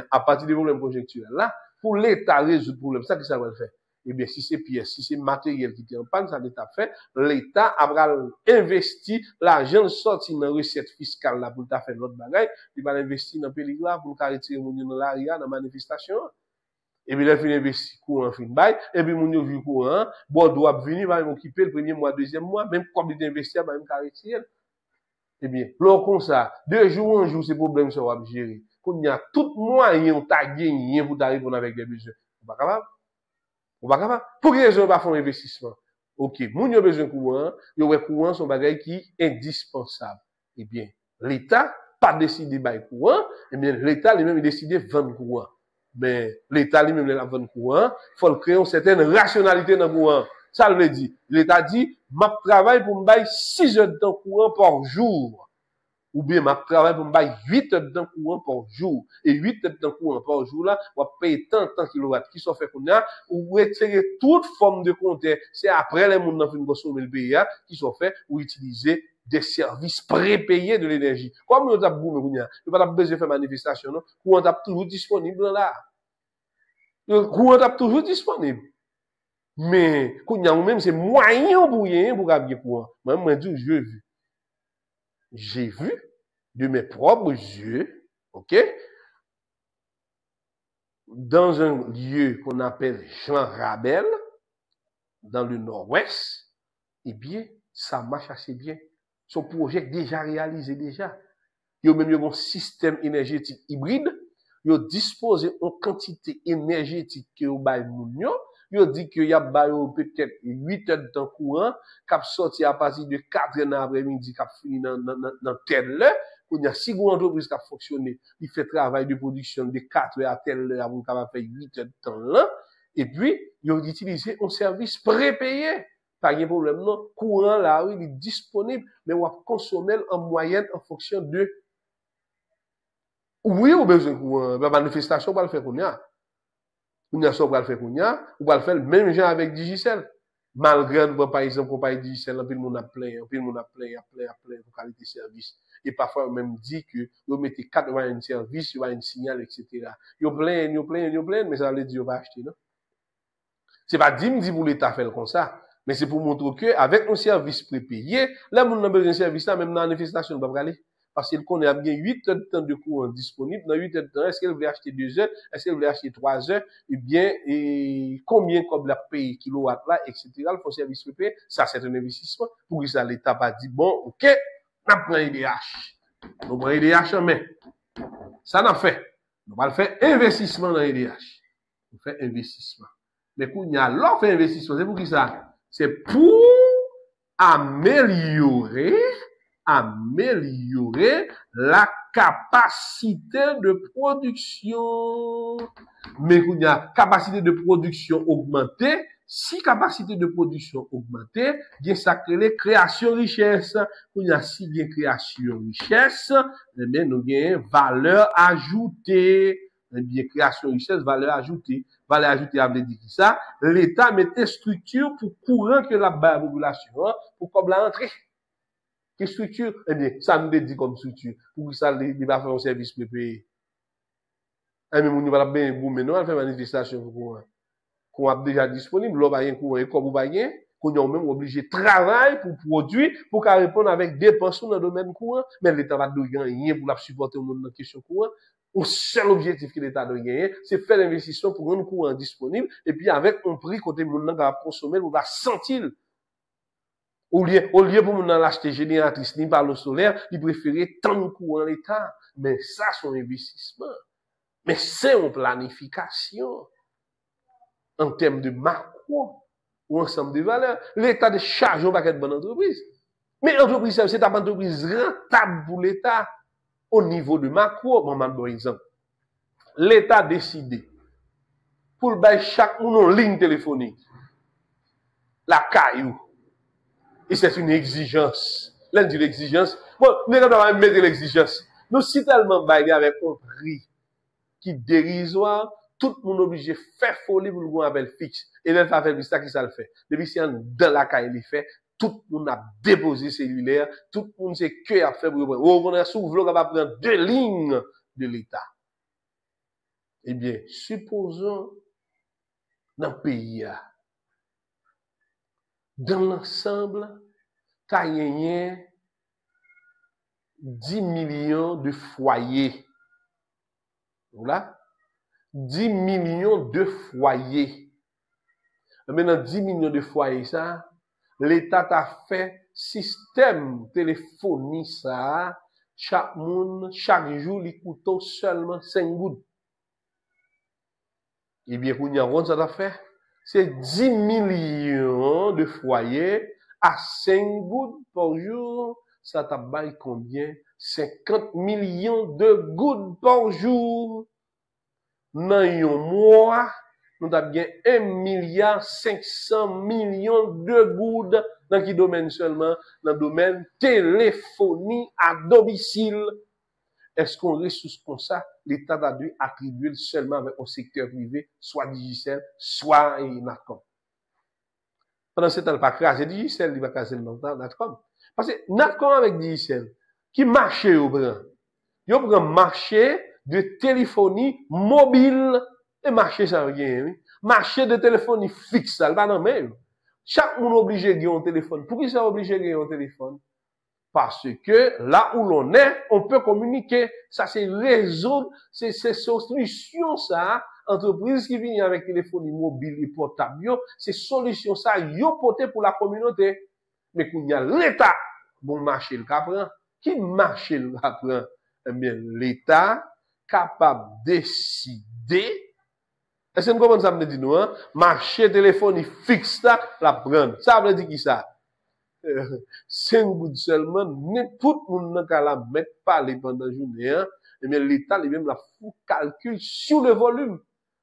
À partir des problèmes conjoncturels là, pour l'État résoudre le problème, ça qui ça va le faire? Eh bien, si c'est pièces, si c'est matériel qui est en panne, ça l'État fait, l'État a investi l'argent sorti dans la recette fiscale là pour faire l'autre bagaille, il va l'investir dans le pays là pour retirer mon dans l'arrière, dans la manifestation. Et puis, il a fait investir courant, fin bail, et puis, mon vu courant, bon, doit venir, va m'occuper le premier mois, deuxième mois, même comme il investit, va même retirer. Eh bien, lors comme ça, 2 jours en jour, ces problèmes seront gérés. Quand il y a tout moyen, on t'a gagné pour répondre avec des besoins. On va capable? On va capable? Pour que les gens va faire un investissement. Ok, moun yo besoin de courant, yo ouais courant son bagage qui est indispensable. Eh bien, l'État pas décidé de courant, eh bien, l'État lui-même décidé de vendre courant. Mais l'État lui-même la vendre courant, faut créer une certaine rationalité dans le courant. Ça veut dire, l'État dit, m'a travaille pour me bailler 6 heures de temps courant par jour. Ou bien, m'a travaille pour me bailler 8 heures de temps courant par jour. Et 8 heures de temps courant par jour là, on va payer tant de kilowatts qui sont faits qu'on a, ou retirer toute forme de compteur. C'est après les gens qui ont consommer le pays, qui sont faits, ou utiliser des services prépayés de l'énergie. Comme on a boum, il n'y a pas besoin de faire manifestation, non? Courant est toujours disponible là. Le courant est toujours disponible. Mais, quand il y a même, c'est moyen pour gagner courant. Moi, je dis, j'ai vu de mes propres yeux, ok, dans un lieu qu'on appelle Jean Rabel, dans le nord-ouest, eh bien, ça marche assez bien. Son projet est déjà réalisé déjà. Il y a même un système énergétique hybride. Il y a disposé une quantité énergétique que vous avez mounio. Il dit qu'il y a peut-être 8 heures de temps courant, qui sorti à partir de 4 heures après-midi, qui fini dans telle heure. Il y a 6 grandes entreprises qui ont fonctionné. Il fait travail de production de 4 heures à telle heure, pour faire 8 heures de temps là. Et puis, il a utilisé un service prépayé. Pas de problème, non. Courant là, oui, il est disponible, mais on va consommer en moyenne en fonction de. Oui, on a besoin de courant. La manifestation, on va le faire qu'on y a. On y a ça, on va le faire qu'on y a. On va le faire même gens avec Digicel. Malgré, par exemple, qu'on parle de Digicel, puis le monde a plein, pour qualité de service. Et parfois, on même dit que, vous mettez 4 moyens de service, il y a un signal, etc. Vous plein, mais ça veut dire, vous va acheter, non? C'est pas dit pour l'État faire comme ça. Mais c'est pour montrer que, avec un service prépayé, là, mon a besoin de service là, même dans la manifestation, on va pas aller. Parce qu'il connaît bien 8 heures de temps de courant disponible. Dans 8 heures de temps, est-ce qu'elle veut acheter 2 heures? Est-ce qu'elle veut acheter 3 heures? Eh bien, et combien comme la paye kilowatt là, etc. Le fonds service prépayé, ça, c'est un investissement. Pour que ça, l'État va dire, bon, ok, on prend IDH. On prend IDH en main. Ça, on a fait. On va le faire investissement dans IDH. On fait investissement. Mais quand il y a l'offre investissement, c'est pour qui ça? C'est pour améliorer la capacité de production. Mais quand il y a capacité de production augmentée, si capacité de production augmentée, il y a ça crée création richesse. Quand il y a si bien création richesse, eh bien, nous avons valeur ajoutée. Eh bien, création richesse, valeur ajoutée. Valeur ajoutée, a dire ça. L'État mettait structure pour courant que la population, pour comme la entrée. Quelle structure? Eh bien, ça nous dit comme structure. Pour que ça, il va faire un service prépayé. Eh bien, on va bien, mais non, on va faire manifestation pour courant. Qu'on a déjà disponible, l'on va y courant, et comme on va y qu'on est même obligé de travailler pour produire, pour qu'à répondre avec dépenses dans le domaine courant, mais l'État va donner rien pour la supporter au monde dans la question courant. Le seul objectif que l'État doit gagner, c'est faire l'investissement pour rendre le courant disponible, et puis avec un prix côté monde va consommer, on va sentir. Au lieu pour moun nan l'acheter génératrice ni par le solaire, il préférait tant de courant l'État. Mais ça, c'est un investissement. Mais c'est une planification. En termes de macro, ou ensemble de valeurs. L'État de charge un paquet de bonne entreprise. Mais entreprise, c'est une entreprise rentable pour l'État. Au niveau de macro, par exemple. L'État a décidé pour le bail chaque moun en ligne téléphonique. La caillou. Et c'est une exigence. L'un dit l'exigence. Bon, nous devons mettre l'exigence. Nous, si tellement bailler avec un prix qui est dérisoire, tout le monde est obligé de faire folie pour le monde appel fixe. Et même faire ça qui ça le fait. Depuis si on dans la caille, il fait, tout le monde a déposé cellulaire, tout le monde sait que a fait pour on a souvent va prendre 2 lignes de l'État. Eh bien, supposons dans le pays, dans l'ensemble, tu as gagné 10 millions de foyers. Voilà? 10 millions de foyers. Maintenant, 10 millions de foyers, ça, l'État a fait système téléphonie, ça, chaque monde, chaque jour, il coûte seulement 5 gouttes. Eh bien, pour nous, ça a fait, c'est 10 millions de foyers à 5 gouttes par jour. Ça t'a baillé combien? 50 millions de gouttes par jour. Dans un mois, nous avons bien 1,5 milliard de gouttes dans quel domaine seulement? Dans le domaine téléphonie à domicile. Est-ce qu'on ressource comme ça? L'État a dû attribuer seulement avec un secteur privé, soit Digicel, soit Natcom. Pendant ce temps, il n'y a pas crasé Digicel, il va crasé Natcom. Parce que Natcom avec Digicel, qui marchait au bras, il prend marché de téléphonie mobile, et marché ça rien, oui. Marché de téléphonie fixe, ça, pas non même. Chaque monde obligé de gagner un téléphone. Pourquoi ça obligé de gagner un téléphone? Parce que là où l'on est, on peut communiquer. Ça, c'est réseau, c'est solution, ça. Entreprise qui vient avec téléphonie mobile et portable, c'est solution, ça, yo porté pour la communauté. Mais qu'il y a l'État, bon marché le capran. Qui marche le capran? Eh bien, l'État, capable de décider. Est-ce que vous comprenez ça me dit nous, hein? Marché téléphonie fixe, la prendre. Ça veut dire qui ça? 5 gouttes seulement, tout le monde n'a qu'à la mettre parler pendant la journée, hein? Et bien, l'État, lui-même, la fout calcul sur le volume.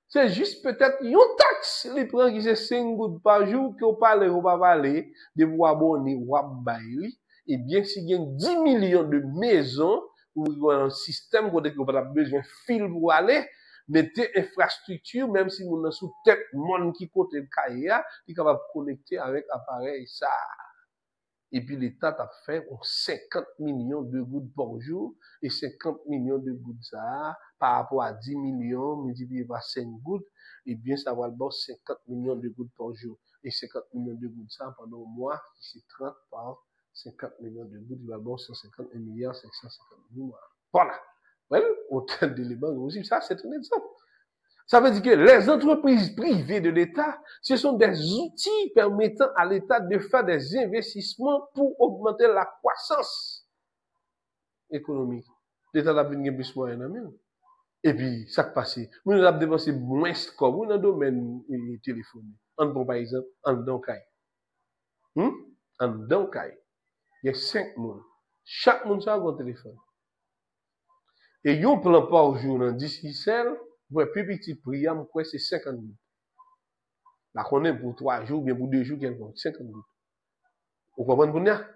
C'est juste peut-être une taxe, les prend qui c'est 5 gouttes par jour, qu'on parle ou pas parler, de vous abonner ou bailler. Et bien, s'il y a 10 millions de maisons, ou un système où on a besoin de fil pour aller, mettez infrastructure, même si vous avez sous tête, monde qui compte le cahier, qui est capable de connecter avec appareil, ça. Et puis l'État a fait 50 millions de gouttes par jour, et 50 millions de gouttes ça, par rapport à 10 millions, multiplié par 5 gouttes, et bien ça va le bon 50 millions de gouttes par jour. et 50 millions de gouttes ça pendant un mois, c'est 30 par 50 millions de gouttes, il va avoir 151 milliards 550 millions. Voilà. Well, autant d'éléments aussi, ça c'est un exemple. Ça veut dire que les entreprises privées de l'État, ce sont des outils permettant à l'État de faire des investissements pour augmenter la croissance économique. L'État a besoin de plus de moyens. Et puis, ça qui passe, nous avons dépensé moins comme dans le domaine téléphonique. Par exemple, en Donkai. En Donkai. Il y a 5 personnes. Chaque monde a un téléphone. Et yon plan par jour dans 10 cell, pour plus petit prix, c'est 50 gouttes. Là, on est pour 3 jours, bien pour 2 jours, 50 gouttes. Vous comprenez pour ça?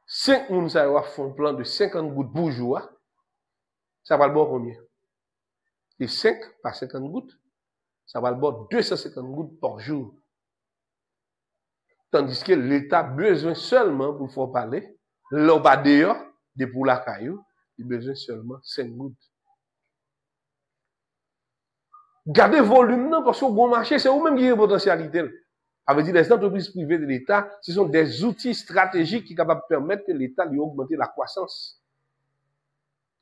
5 personnes, ça va faire un plan de 50 gouttes pour jour. Ça va le bon combien? Et 5 par 50 gouttes, ça va le bon 250 gouttes par jour. Tandis que l'État a besoin seulement, pour faire parler, l'oba d'ailleurs, de pour la caillou, il a besoin seulement 5 gouttes. Gardez volume, non, parce que bon marché, c'est vous-même qui avez une potentialité. Ça veut dire les entreprises privées de l'État, ce sont des outils stratégiques qui sont capables de permettre que l'État lui augmente la croissance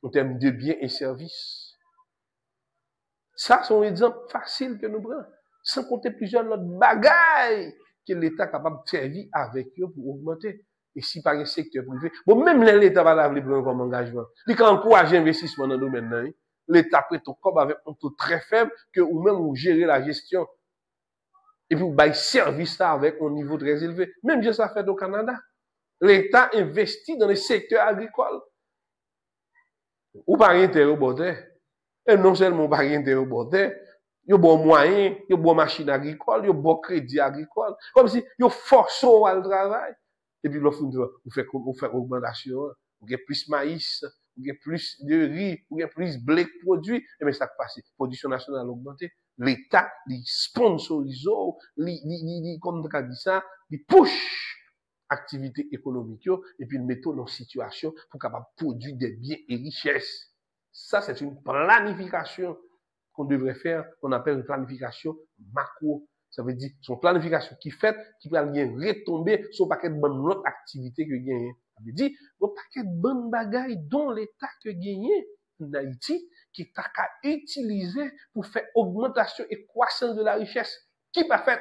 en termes de biens et services. Ça, c'est un exemple facile que nous prenons. Sans compter plusieurs autres bagailles que l'État est capable de servir avec eux pour augmenter. Et si par un secteur privé, bon, même l'État va l'avoir comme engagement. Il a encouragé l'investissement dans le domaine. L'État prête au corps avec un taux très faible que ou même vous gérez la gestion. Et puis vous baillez service ça avec un niveau très élevé. Même si ça fait au Canada. L'État investit dans le secteur agricole. Ou par intérêt au bordel. Et non seulement par intérêt au bordel, il y a bon moyen, il y a bon machine agricole, il y a bon crédit agricole. Comme si il y a force au travail. Et puis, l'offre, vous faites augmentation, vous avez plus maïs, vous avez plus de riz, vous avez plus de blé produit. Et bien, ça passe. Production nationale augmentée. L'État, il sponsorise, comme on dit ça, il push activité économique, et puis il met dans une situation pour capable produire des biens et richesses. Ça, c'est une planification qu'on devrait faire, qu'on appelle une planification macro. Ça veut dire, son planification qui fait, qui va bien retomber sur un paquet de bonnes autres activités que gagne. Ça veut dire, un paquet de bonnes bagailles dont l'État que gagne en Haïti, qui est à utiliser pour faire augmentation et croissance de la richesse. Qui pas fait?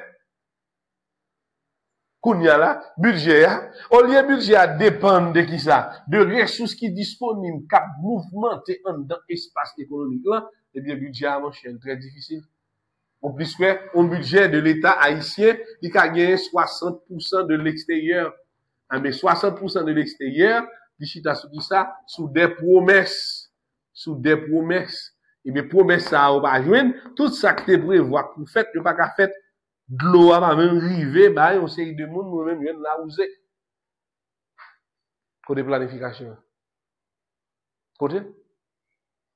Kounya là, budget, au lieu budget dépend de qui ça? De ressources qui disponibles, cap mouvementer dans l'espace économique là, eh bien, budget à manche est très difficile. En plus, un budget de l'État haïtien, il a gagné 60% de l'extérieur. Mais 60% de l'extérieur, il chita sous ça, sous des promesses. Sous des promesses. Et bien, promesses ça, on va joindre, tout ça que tu prévois pour faire, tu pas qu'à faire, de l'eau va même arriver, bah, on sait de monde, nous-mêmes, nous là où c'est. Côté planification. Côté?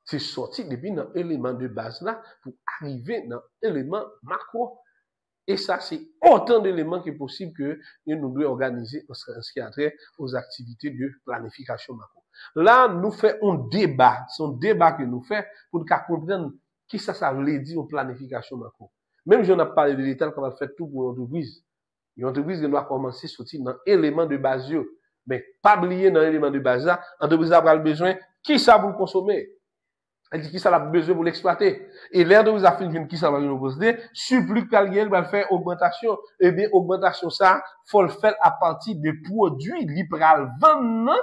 C'est sorti depuis dans l'élément de base là pour arriver dans l'élément macro. Et ça, c'est autant d'éléments que possible que nous devons organiser en ce qui a trait aux activités de planification macro. Là, nous faisons un débat. C'est un débat que nous faisons pour comprendre qui ça veut dire en planification macro. Même si on a parlé de l'État, qu'on va faire tout pour l'entreprise. L'entreprise doit commencer à sortir dans l'élément de base. Mais pas oublier dans l'élément de base là, l'entreprise a besoin, qui ça vous consommer? Elle dit qui ça a besoin pour l'exploiter. Et l'air de vous affirmer qui ça va nous poser, supplique qu'elle va faire augmentation. Eh bien, augmentation ça, faut le faire à partir de produits, libéral vendre,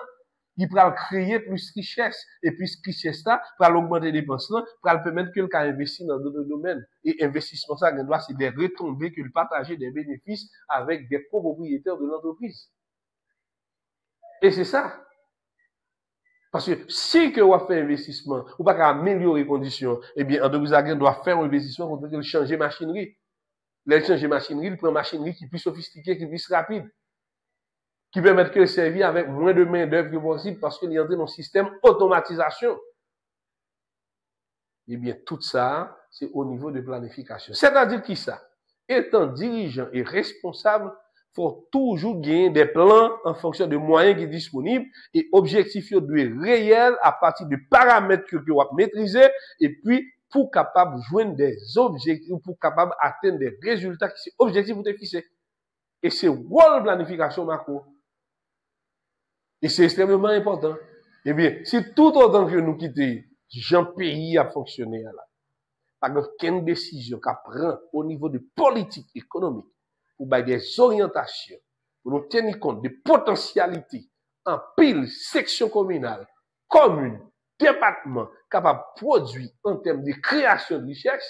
il va créer plus richesse. Et plus richesse ça, pour augmenter les dépenses là, pour permettre que quelqu'un investit dans d'autres domaines. Et investissement ça, c'est des retombées que le partager des bénéfices avec des copropriétaires de l'entreprise. Et c'est ça. Parce que si que on fait investissement, ou pas améliorer les conditions, eh bien, l'entreprise doit faire un investissement pour changer machinerie. Les changer machinerie, il prend machinerie qui est plus sophistiquée, qui est plus rapide, qui permet que le servir avec moins de main d'œuvre que possible parce qu'il y a dans un système automatisation. Eh bien, tout ça, c'est au niveau de planification. C'est-à-dire qui ça? Étant dirigeant et responsable, faut toujours gagner des plans en fonction de moyens qui sont disponibles et objectifs doivent être réels à partir de paramètres que vous maîtriser et puis pour capable joindre des objectifs, pour capable atteindre des résultats qui sont objectifs ou fixés. Et c'est rôle planification macro. Et c'est extrêmement important. Eh bien, si tout autant que nous quittons, Jean pays a fonctionné là. Pas aucune décision qu'on prend au niveau de politique économique pour des orientations, pour nous tenir compte des potentialités en pile section communale, commune, département, capable de produire en termes de création de richesse,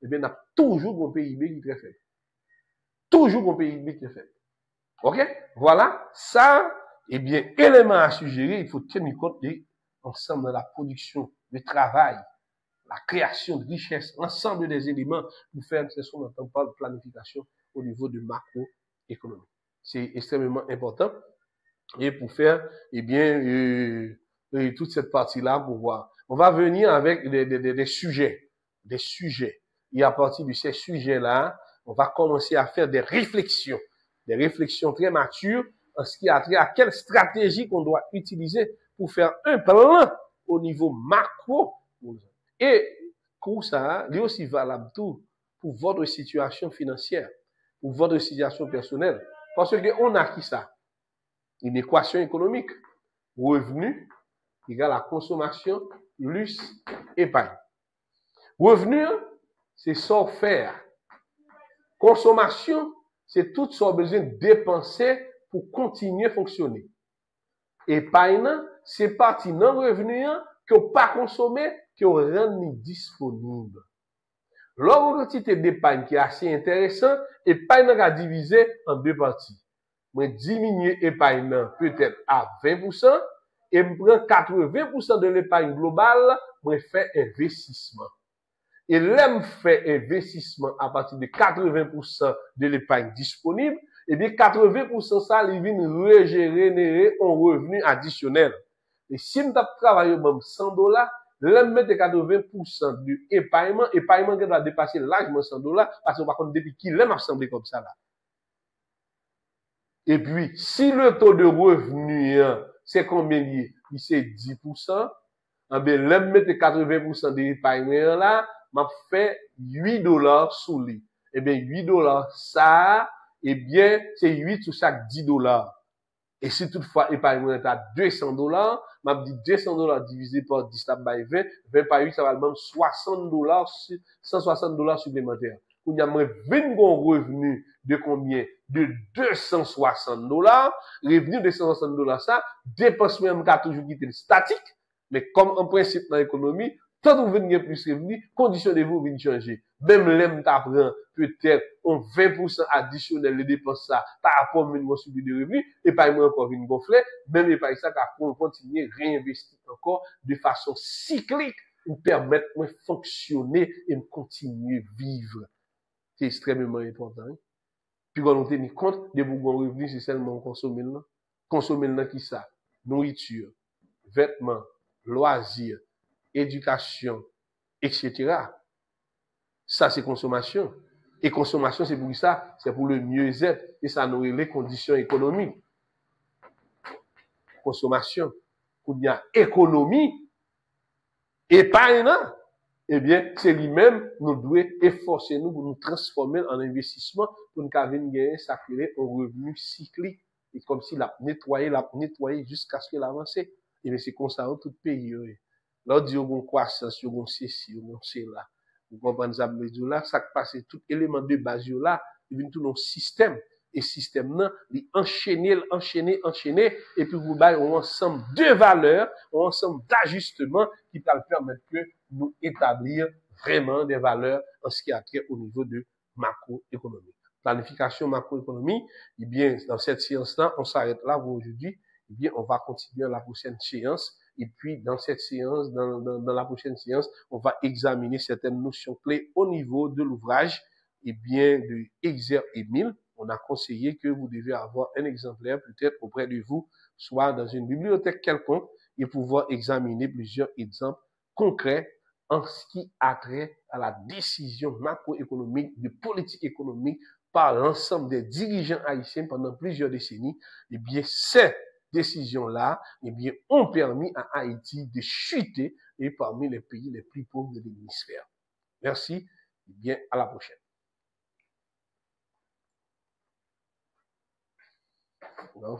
eh bien, on a toujours un PIB qui est très faible. Toujours un PIB qui est faible. OK? Voilà. Ça, eh bien, élément à suggérer, il faut tenir compte de l'ensemble de la production, du travail, la création de richesse, l'ensemble des éléments pour faire ce qu'on entend par planification au niveau de macroéconomie. C'est extrêmement important. Et pour faire, eh bien, toute cette partie-là pour voir. On va venir avec des sujets. Et à partir de ces sujets-là, on va commencer à faire des réflexions très matures en ce qui a trait à quelle stratégie qu'on doit utiliser pour faire un plan au niveau macro. Et pour ça, il est aussi valable tout pour votre situation financière, pour votre situation personnelle. Parce qu'on a qui ça? Une équation économique. Revenu égale à consommation plus épargne. Revenu, c'est ça faire. Consommation, c'est tout ce qu'on a besoin de dépenser pour continuer à fonctionner. Épargne, c'est parti dans le revenu que vous pas consommer, que vous rendez disponible. L'autre quantité d'épargne qui est assez intéressant, épargne a divisé en deux parties. Moi, diminuer l'épargne peut-être à 20%, et je prends 80% de l'épargne globale, moi, fais investissement. Et là, je fais investissement à partir de 80% de l'épargne disponible, et bien 80% ça, il vient régénérer un revenu additionnel. Et si je travaille même $100, là, je mets 80% de l'épargne qui doit dépasser largement $100, parce que par contre, depuis qu'il l'aime assembler comme ça là. Et puis, si le taux de revenu, c'est combien c'est 10%, eh bien, là, je mets 80% de l'épargne là, m'a fait $8 sous lui. Eh bien, $8, ça, eh bien, c'est 8 sur chaque $10. Et si toutefois, épargne est à $200, m'a dit $200 divisé par 10 by 20, 20 par 8, ça va même $60, $160 supplémentaires. Il y a 20 revenu de combien? De $260. Revenu de $160, ça, dépense même qu'à toujours quitter statique. Mais comme en principe dans l'économie, tant vous venez plus revenu, conditions de vous viennent changer. Même l'aime t'apprend peut-être un 20% additionnel de dépenses ça par rapport au minimum subi de revenus, et pas encore vient gonfler, même pas ça qu'on continue à réinvestir encore de façon cyclique pour permettre de fonctionner et de continuer à vivre. C'est extrêmement important. Hein? Puis quand on tient compte de vos revenus, c'est seulement consommer là. Consommer là qui ça? Nourriture, vêtements, loisirs, éducation, etc. Ça, c'est consommation. Et consommation, c'est pour ça, c'est pour le mieux-être. Et ça nourrit les conditions économiques. Consommation. Pour il y a économie, épargne, eh bien, c'est lui-même, nous devons efforcer nous pour nous transformer en investissement pour nous gagner, s'acquérir un revenu cyclique. Et comme si l'a nettoyé jusqu'à ce qu'il avance. Et bien, c'est comme ça dans tout pays. Là, dit on croissance, on ceci, on c'est là. Vous comprenez ça, là, ça passe tout élément de base là, il vient tout dans système. Et système là, il enchaîner, et puis vous avez un ensemble de valeurs, un ensemble d'ajustements qui va permettre que nous établir vraiment des valeurs en ce qui a trait au niveau de macroéconomie. Planification macroéconomie, eh bien, dans cette séance-là, on s'arrête là pour aujourd'hui. Eh bien, on va continuer la prochaine séance. Et puis, dans cette séance, dans la prochaine séance, on va examiner certaines notions clés au niveau de l'ouvrage, eh bien, de Exergue-Émile. On a conseillé que vous devez avoir un exemplaire peut-être auprès de vous, soit dans une bibliothèque quelconque, et pouvoir examiner plusieurs exemples concrets en ce qui a trait à la décision macroéconomique, de politique économique par l'ensemble des dirigeants haïtiens pendant plusieurs décennies. Eh bien, cette décisions-là, eh bien, ont permis à Haïti de chuter et parmi les pays les plus pauvres de l'hémisphère. Merci, et bien à la prochaine. Non.